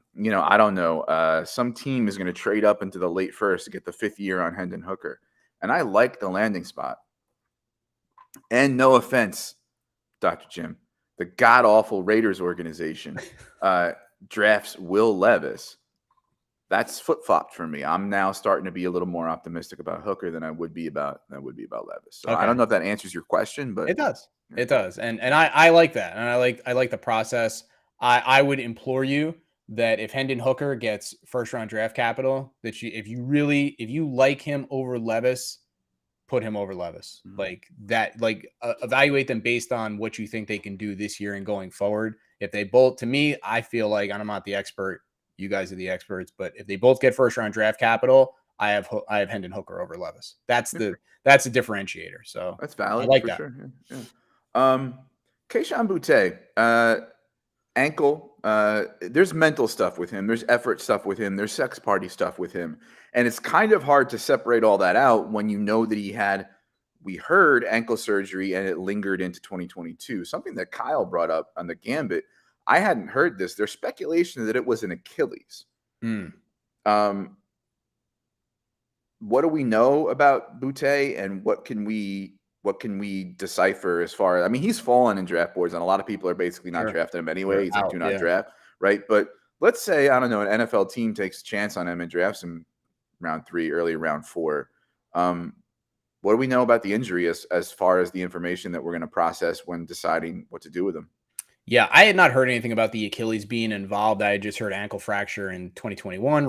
don't know, some team is going to trade up into the late first to get the 5th year on Hendon Hooker, and I like the landing spot. And no offense, Dr. Jim, the god-awful Raiders organization drafts Will Levis. That's flip-flopped for me. I'm now starting to be a little more optimistic about Hooker than I would be about Levis. So I don't know if that answers your question, but it does. Yeah. It does. And I like that. And I like the process. I would implore you that if Hendon Hooker gets first round draft capital, that if you like him over Levis, put him over Levis. Mm-hmm. Evaluate them based on what you think they can do this year and going forward. If they both, to me, I feel like, and I'm not the expert, you guys are the experts, but if they both get first round draft capital, I have Hendon Hooker over Levis. That's the differentiator. So that's valid. I like for that. Sure. Yeah. Kayshon Boutte, ankle. There's mental stuff with him. There's effort stuff with him. There's sex party stuff with him. And it's kind of hard to separate all that out when you know that we heard ankle surgery and it lingered into 2022. Something that Kyle brought up on the Gambit. I hadn't heard this. There's speculation that it was an Achilles. What do we know about Boutte, and what can we decipher as far as, he's fallen in draft boards, and a lot of people are basically not drafting him anyway. He's like, do not draft, right? But let's say, I don't know, an NFL team takes a chance on him and drafts him round 3, early round 4. What do we know about the injury as far as the information that we're going to process when deciding what to do with him? Yeah, I had not heard anything about the Achilles being involved. I had just heard ankle fracture in 2021,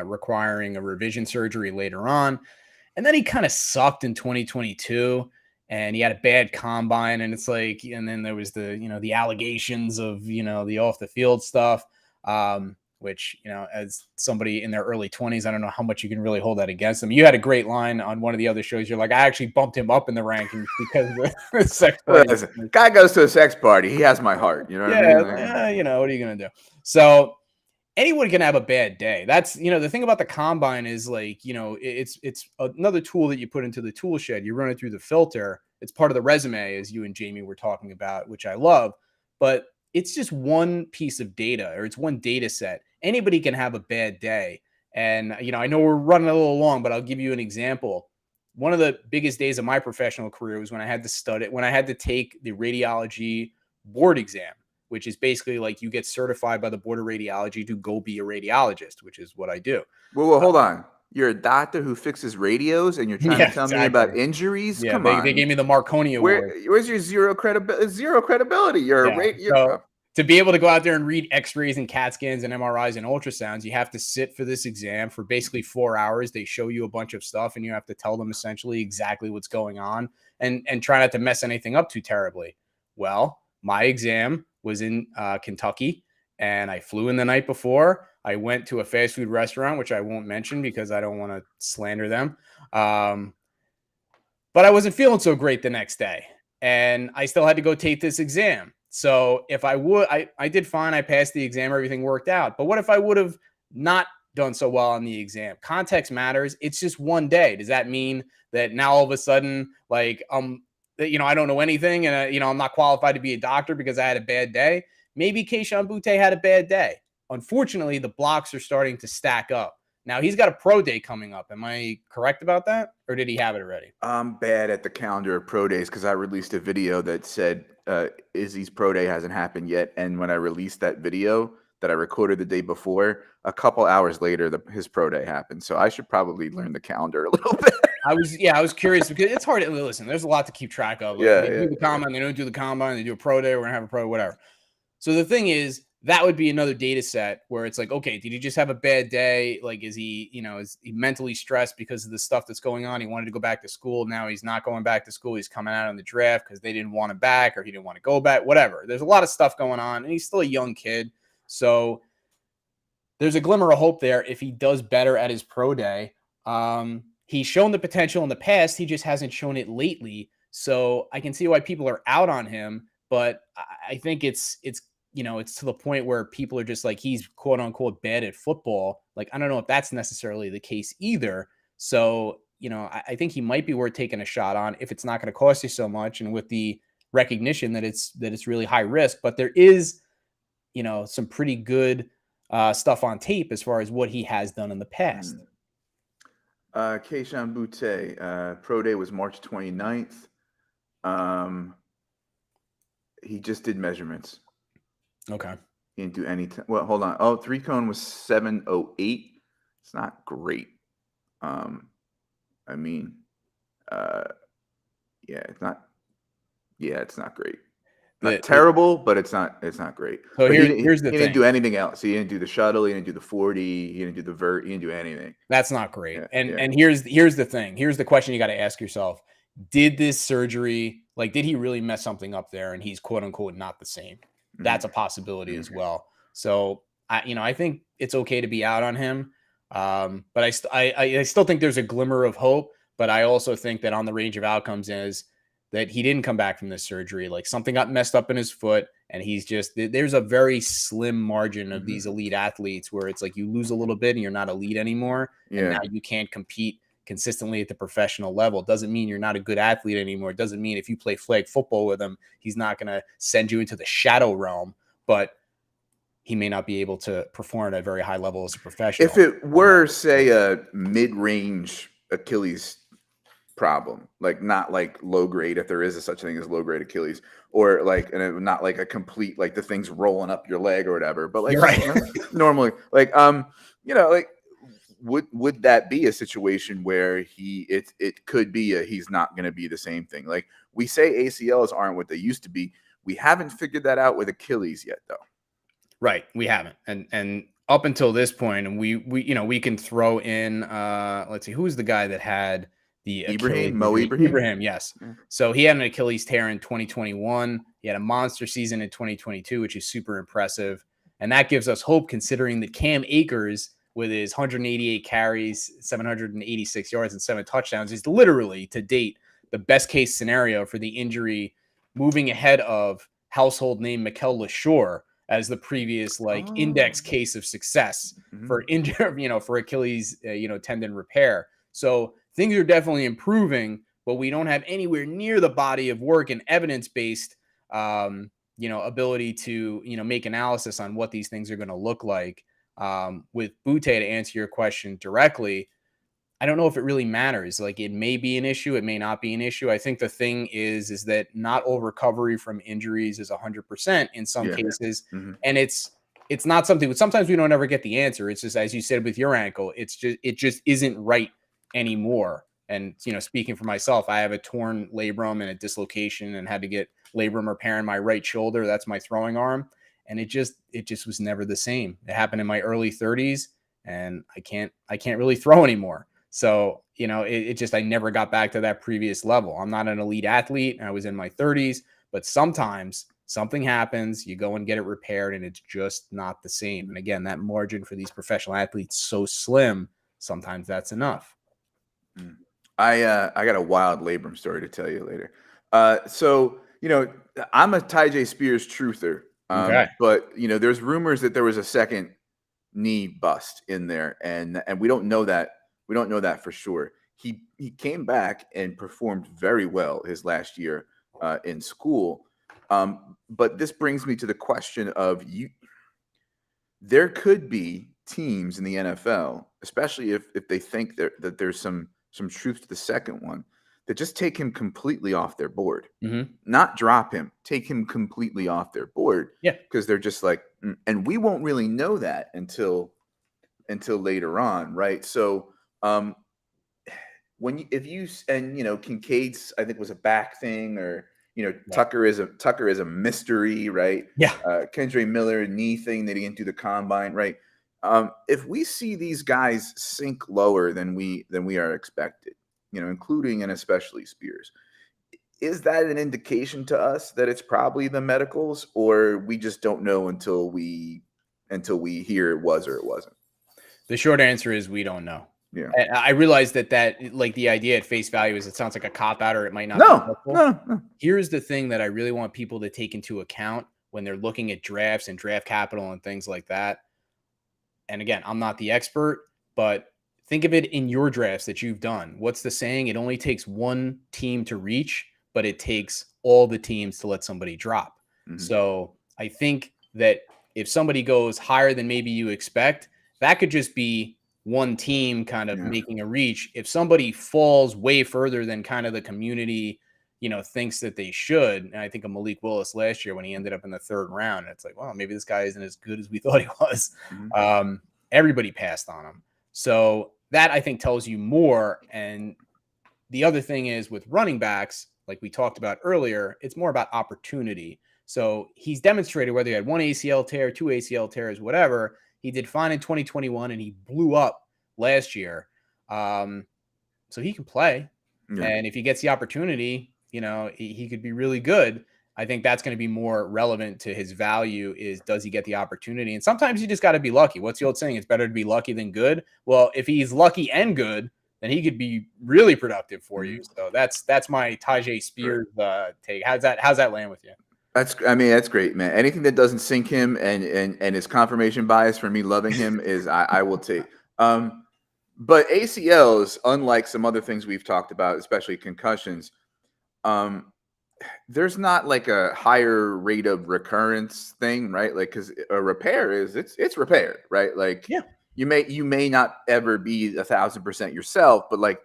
requiring a revision surgery later on. And then he kind of sucked in 2022, and he had a bad combine. And it's like, and then there was the allegations of, the off the field stuff, which, as somebody in their early 20s, I don't know how much you can really hold that against them. You had a great line on one of the other shows. You're like, I actually bumped him up in the rankings because of the sex party. Listen, guy goes to a sex party. He has my heart. You know what I mean? What are you going to do? So anyone can have a bad day. That's, the thing about the combine is it's another tool that you put into the tool shed. You run it through the filter, It's part of the resume, as you and Jamie were talking about, which I love. But it's just one piece of data, or it's one data set. Anybody can have a bad day. And, I know we're running a little long, but I'll give you an example. One of the biggest days of my professional career was when I had to take the radiology board exam, which is basically like you get certified by the board of radiology to go be a radiologist, which is what I do. Well, hold on. You're a doctor who fixes radios, and you're trying to Yeah, tell me exactly. about injuries? Yeah, Come they on. gave me the Marconi Award. Where's your zero credibility? Zero credibility. You're a Yeah. radio. So to be able to go out there and read X-rays and CAT scans and MRIs and ultrasounds, you have to sit for this exam for basically 4 hours. They show you a bunch of stuff, and you have to tell them essentially exactly what's going on, and try not to mess anything up too terribly. Well, my exam was in Kentucky, and I flew in the night before. I went to a fast food restaurant, which I won't mention because I don't want to slander them. But I wasn't feeling so great the next day, and I still had to go take this exam. So if I did fine. I passed the exam. Everything worked out. But what if I would have not done so well on the exam? Context matters. It's just one day. Does that mean that now all of a sudden, like, I don't know anything, and I'm not qualified to be a doctor because I had a bad day? Maybe Keishawn Butte had a bad day. Unfortunately, the blocks are starting to stack up. Now he's got a pro day coming up. Am I correct about that, or did he have it already? I'm bad at the calendar of pro days because I released a video that said Izzy's pro day hasn't happened yet. And when I released that video that I recorded the day before, a couple hours later, his pro day happened. So I should probably learn the calendar a little bit. I was curious because it's hard to listen. There's a lot to keep track of. Like, they do the combine, they don't do the combine, they do a pro day, we're gonna have a pro, whatever. So the thing is, that would be another data set where it's like, okay, did he just have a bad day? Like, is he mentally stressed because of the stuff that's going on? He wanted to go back to school. Now he's not going back to school. He's coming out on the draft because they didn't want him back, or he didn't want to go back, whatever. There's a lot of stuff going on, and he's still a young kid. So there's a glimmer of hope there if he does better at his pro day. He's shown the potential in the past. He just hasn't shown it lately. So I can see why people are out on him, but I think it's to the point where people are just like, he's quote unquote bad at football. Like, I don't know if that's necessarily the case either. So, I think he might be worth taking a shot on if it's not going to cost you so much, and with the recognition that it's really high risk. But there is, some pretty good stuff on tape as far as what he has done in the past. Keishawn Butte, pro day was March 29th. He just did measurements. Okay. He didn't do any. Well, hold on. Oh, 3-cone was 708. It's not great. It's not great. Not terrible, but it's not great. So but here's the thing. He didn't do anything else. He didn't do the shuttle. He didn't do the 40. He didn't do the vert. He didn't do anything. That's not great. And here's the thing. Here's the question you got to ask yourself. Did this surgery, did he really mess something up there, and he's quote unquote not the same? That's a possibility as well. So I think it's okay to be out on him. But I still think there's a glimmer of hope, but I also think that on the range of outcomes is that he didn't come back from this surgery. Like, something got messed up in his foot, and there's a very slim margin of these elite athletes where it's like you lose a little bit and you're not elite anymore. Yeah. And now you can't compete consistently at the professional level. Doesn't mean you're not a good athlete anymore. Doesn't mean if you play flag football with him, he's not going to send you into the shadow realm, but he may not be able to perform at a very high level as a professional. If it were, say, a mid-range Achilles problem, like not like low grade, if there is a such thing as low grade Achilles, or and not like a complete, like the thing's rolling up your leg or whatever, but normally, would that be a situation where it could be he's not going to be the same thing? Like, we say ACLs aren't what they used to be. We haven't figured that out with Achilles yet, though. Right, we haven't, and up until this point, and we can throw in let's see, who's the guy that had the Ibrahim, yes. Yeah. So he had an Achilles tear in 2021. He had a monster season in 2022, which is super impressive, and that gives us hope considering that Cam Akers, with his 188 carries, 786 yards, and 7 touchdowns, is literally to date the best case scenario for the injury, moving ahead of household name Mikel LaShore as the previous index case of success for for Achilles tendon repair. So things are definitely improving, but we don't have anywhere near the body of work and evidence-based, ability to, make analysis on what these things are going to look like. With Butte, to answer your question directly, I don't know if it really matters. Like, it may be an issue, it may not be an issue. I think the thing is that not all recovery from injuries is 100% in some Yeah. cases, Mhm. and it's not something. Sometimes we don't ever get the answer. It's just, as you said with your ankle, it just isn't right anymore. And speaking for myself, I have a torn labrum and a dislocation, and had to get labrum repair in my right shoulder. That's my throwing arm, and it just was never the same. It happened in my early 30s, and I can't really throw anymore. So, it just, I never got back to that previous level. I'm not an elite athlete. I was in my 30s, but sometimes something happens, you go and get it repaired, and it's just not the same. And again, that margin for these professional athletes so slim, sometimes that's enough. Mm. I got a wild labrum story to tell you later. So I'm a Ty J Spears truther, Okay. but there's rumors that there was a second knee bust in there, and we don't know that. We don't know that for sure. He came back and performed very well his last year in school. But this brings me to the question of you. There could be teams in the NFL, especially if they think that there's some truth to the second one, that just take him completely off their board, Hmm. not drop him, take him completely off their board Yeah. because they're just like, and we won't really know that until later on, right? So if you and Kincaid's, I think, was a back thing, or Right. Tucker is a mystery, right? Yeah. Kendre Miller knee thing that he didn't do the combine, right? If we see these guys sink lower than we are expected, including and especially Spears, is that an indication to us that it's probably the medicals, or we just don't know until we hear it was or it wasn't? The short answer is we don't know. Yeah. And I realize that like the idea at face value is, it sounds like a cop out, or it might not be No, helpful. no, no. Here's the thing that I really want people to take into account when they're looking at drafts and draft capital and things like that. And again, I'm not the expert, but think of it in your drafts that you've done. What's the saying? It only takes one team to reach, but it takes all the teams to let somebody drop. Mhm. So I think that if somebody goes higher than maybe you expect, that could just be one team kind of Yeah. making a reach. If somebody falls way further than kind of the community, thinks that they should, and I think of Malik Willis last year when he ended up in the third round, it's like, well, maybe this guy isn't as good as we thought he was. Mhm. Everybody passed on him. So that, I think, tells you more. And the other thing is, with running backs, like we talked about earlier, it's more about opportunity. So he's demonstrated, whether he had one ACL tear, two ACL tears, whatever, he did fine in 2021, and he blew up last year. So he can play. Yeah. And if he gets the opportunity, he could be really good. I think that's going to be more relevant to his value, is, does he get the opportunity? And sometimes you just got to be lucky. What's the old saying? It's better to be lucky than good. Well, if he's lucky and good, then he could be really productive for you. Mhm. So that's my Tajay Right. Spears take. How's that land with you? That's great, man. Anything that doesn't sink him and is confirmation bias for me loving him is I will take. But ACLs, unlike some other things we've talked about, especially concussions, um, there's not like a higher rate of recurrence thing, right? Like, because a repair it's repaired, right? Like Yeah. you may not ever be 1,000% yourself, but like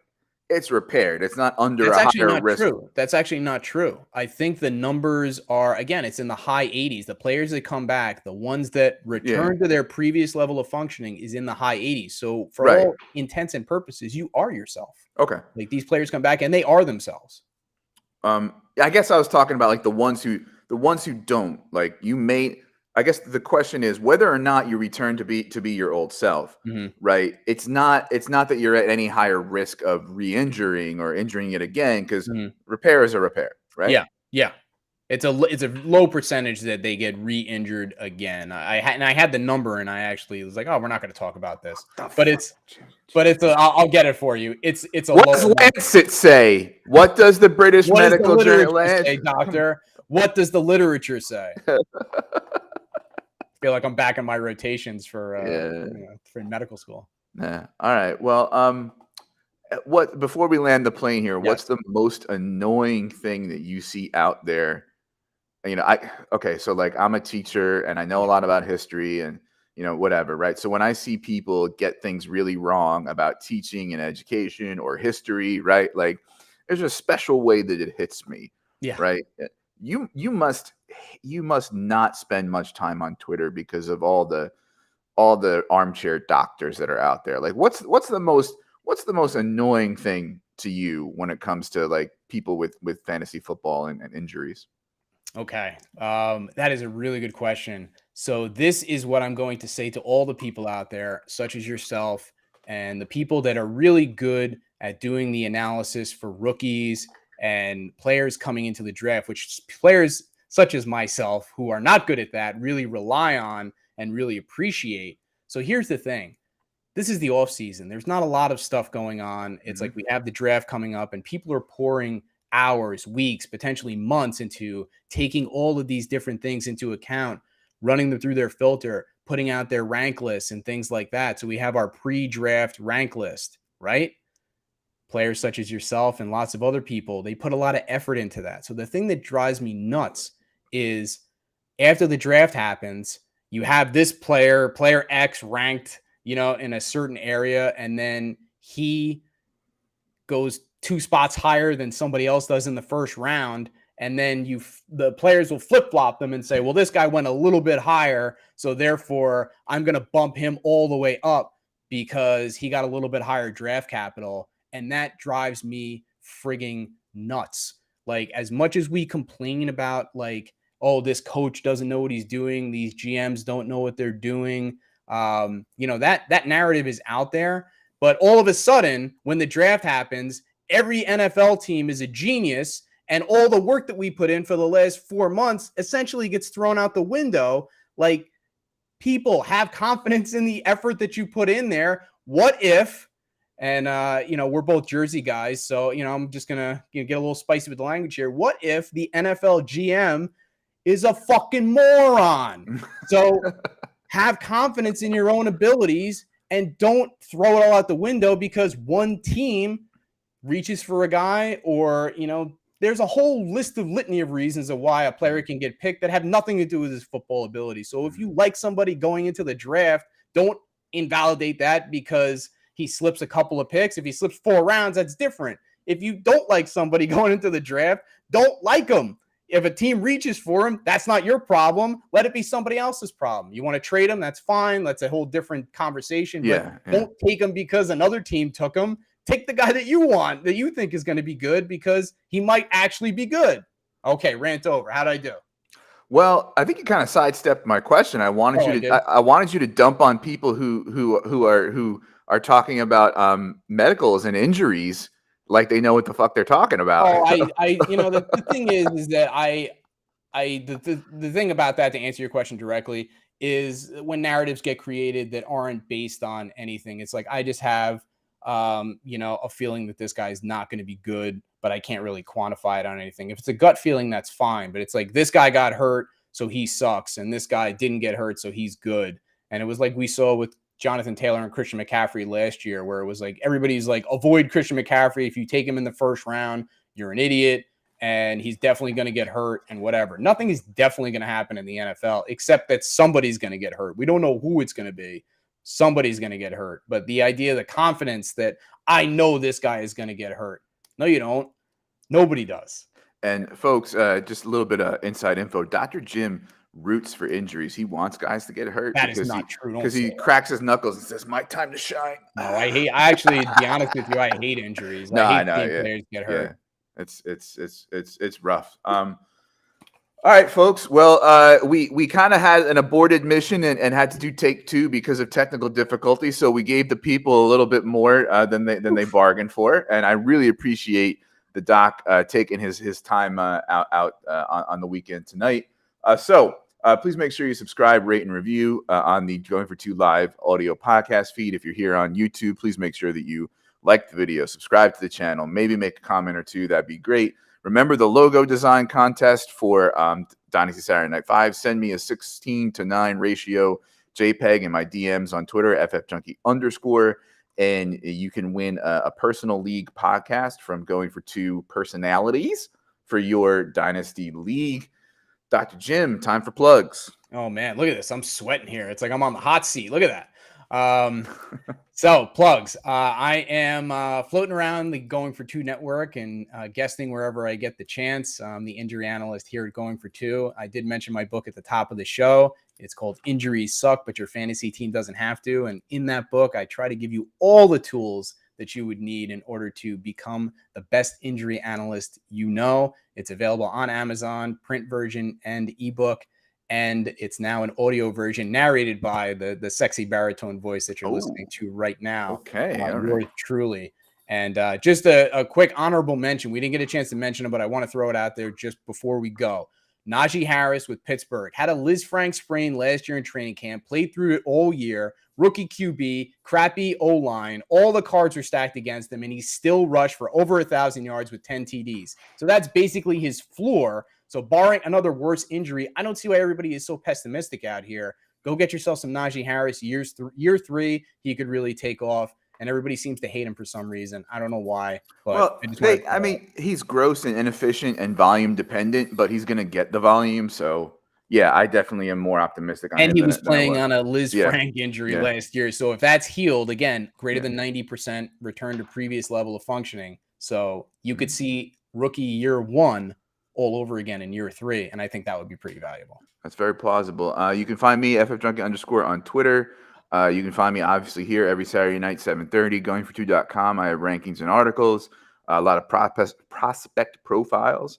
it's repaired. It's not under That's a actually higher not risk. true. That's actually not true. I think the numbers are, again, it's in the high 80s. The players that come back, the ones that Yeah, return to their previous level of functioning, is in the high 80s. So for right. all intents and purposes, you are yourself. Okay. Like, these players come back and they are themselves. I guess I was talking about like the ones who don't, like, you may. I guess the question is whether or not you return to be your old self, Mhm. right? It's not that you're at any higher risk of re-injuring or injuring it again, because Mhm. repair is a repair, right? Yeah. Yeah. It's a low percentage that they get re-injured again. I had the number, and I actually was like, oh, we're not going to talk about this, The but fuck? it's but it's a, I'll get it for you. It's a What lower does number. Lancet say? What does the British What does the medical journal literature say, Lancet? Come doctor? What does the literature say? on. I feel like I'm back in my rotations for Yeah. for medical school. Yeah. All right. Well, What before we land the plane here, Yes. what's the most annoying thing that you see out there? Okay, so like I'm a teacher and I know a Yeah. lot about history and whatever, right? So when I see people get things really wrong about teaching and education or history, right? Like there's a special way that it hits me, Yeah. right? You must not spend much time on Twitter because of all the armchair doctors that are out there. Like what's the most annoying thing to you when it comes to like people with fantasy football and injuries? Okay. That is a really good question. So this is what I'm going to say to all the people out there, such as yourself and the people that are really good at doing the analysis for rookies and players coming into the draft, which players such as myself who are not good at that really rely on and really appreciate. So here's the thing. This is the off season. There's not a lot of stuff going on. It's Mhm. like we have the draft coming up and people are pouring hours, weeks, potentially months into taking all of these different things into account, running them through their filter, putting out their rank lists and things like that. So we have our pre-draft rank list, right? Players such as yourself and lots of other people, they put a lot of effort into that. So the thing that drives me nuts is after the draft happens, you have this player X ranked, in a certain area, and then he goes 2 spots higher than somebody else does in the first round. And then the players will flip flop them and say, well, this guy went a little bit higher. So therefore, I'm going to bump him all the way up because he got a little bit higher draft capital. And that drives me frigging nuts. Like, as much as we complain about, like, oh, this coach doesn't know what he's doing, these GMs don't know what they're doing. That narrative is out there. But all of a sudden, when the draft happens, every NFL team is a genius, and all the work that we put in for the last 4 months essentially gets thrown out the window. Like, people have confidence in the effort that you put in there. What if, and we're both Jersey guys, so I'm just gonna get a little spicy with the language here. What if the NFL GM is a fucking moron? So have confidence in your own abilities and don't throw it all out the window because one team reaches for a guy, or there's a whole list of litany of reasons of why a player can get picked that have nothing to do with his football ability. So if you like somebody going into the draft, don't invalidate that because he slips a couple of picks. If he slips 4 rounds, that's different. If you don't like somebody going into the draft, don't like him. If a team reaches for him, that's not your problem. Let it be somebody else's problem. You want to trade him, that's fine. That's a whole different conversation. But Yeah, yeah. don't take him because another team took him. Take the guy that you want, that you think is going to be good, because he might actually be good. Okay, rant over. How'd I do? Well, I think you kind of sidestepped my question. I wanted Oh, I you to did. I wanted you to dump on people who are talking about medicals and injuries like they know what the fuck they're talking about. Oh, the thing is that the thing about that, to answer your question directly, is when narratives get created that aren't based on anything. It's like I just have a feeling that this guy is not going to be good, but I can't really quantify it on anything. If it's a gut feeling, that's fine. But it's like this guy got hurt, so he sucks, and this guy didn't get hurt, so he's good. And it was like we saw with Jonathan Taylor and Christian McCaffrey last year, where it was like everybody's like, avoid Christian McCaffrey. If you take him in the first round, you're an idiot, and he's definitely going to get hurt and whatever. Nothing is definitely going to happen in the NFL except that somebody's going to get hurt. We don't know who it's going to be. Somebody's going to get hurt. But the idea, the confidence that I know this guy is going to get hurt. No, you don't. Nobody does. And folks, just a little bit of inside info. Dr. Jim roots for injuries. He wants guys to get hurt That is because he not true. Don't because say he that. cracks his knuckles and says, "My time to shine." No, I actually, to be honest with you, I hate injuries. No, I I hate know. seeing Yeah, players get yeah. hurt. It's rough. All right, folks. Well, we kind of had an aborted mission and had to do take two because of technical difficulty. So we gave the people a little bit more than they bargained for, and I really appreciate the doc taking his time out on the weekend tonight. So please make sure you subscribe, rate, and review on the Going for Two live audio podcast feed. If you're here on YouTube, please make sure that you like the video, subscribe to the channel, maybe make a comment or two. That'd be great. Remember the logo design contest for Dynasty Saturday Night 5. Send me a 16:9 ratio JPEG in my DMs on Twitter, ffjunkie_. and you can win a personal league podcast from Going for Two personalities for your Dynasty league. Dr. Jim, time for plugs. Oh man, look at this. I'm sweating here. It's like I'm on the hot seat. Look at that. So plugs. I am floating around the Going for Two network and guesting wherever I get the chance. I'm the injury analyst here at Going for Two. I did mention my book at the top of the show. It's called Injuries Suck, but your fantasy team doesn't have to. And in that book, I try to give you all the tools that you would need in order to become the best injury analyst you know. It's available on Amazon, print version and ebook. And it's now an audio version narrated by the sexy baritone voice that you're listening to right now. Okay. Yours truly. And just a quick honorable mention. We didn't get a chance to mention it, but I want to throw it out there just before we go. Najee Harris with Pittsburgh had a Liz Frank sprain last year in training camp, played through it all year. Rookie QB, crappy O-line, all the cards were stacked against him, and he still rushed for over 1,000 yards with 10 TDs. So that's basically his floor. So barring another worse injury, I don't see why everybody is so pessimistic out here. Go get yourself some Najee Harris. Year 3, he could really take off, and everybody seems to hate him for some reason. I don't know why. But he's gross and inefficient and volume dependent, but he's going to get the volume. So, yeah, I definitely am more optimistic on him. And he was playing on a Liz Frank injury last year. So if that's healed, again, greater than 90% return to previous level of functioning. So you could see rookie year 1 all over again in year 3. And I think that would be pretty valuable. That's very plausible. You can find me, FFJunkie_ on Twitter. You can find me, obviously, here every Saturday night, 7:30, goingfor2.com. I have rankings and articles, a lot of prospect profiles.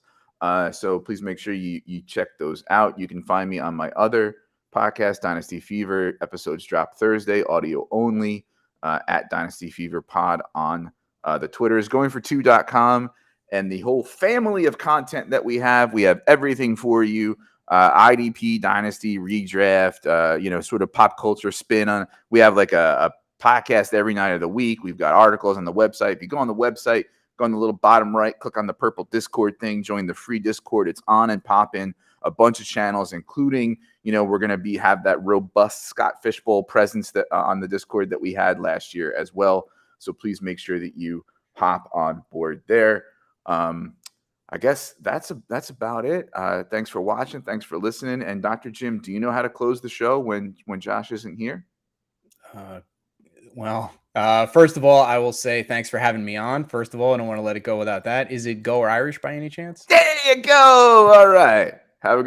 So please make sure you check those out. You can find me on my other podcast, Dynasty Fever. Episodes drop Thursday, audio only, at Dynasty Fever Pod on the Twitters. Goingfor2.com and the whole family of content that we have everything for you. IDP, Dynasty, Redraft, sort of pop culture spin on. We have like a podcast every night of the week. We've got articles on the website. If you go on the website, go on the little bottom right, click on the purple Discord thing, join the free Discord. It's on and popping. A bunch of channels, including, we're going to have that robust Scott Fishbowl presence that on the Discord that we had last year as well. So please make sure that you hop on board there. I guess that's about it. Thanks for watching. Thanks for listening. And Dr. Jim, do you know how to close the show when Josh isn't here? First of all, I will say thanks for having me on. First of all, I don't want to let it go without that. Is it Go Irish by any chance? There you go. All right. Have a good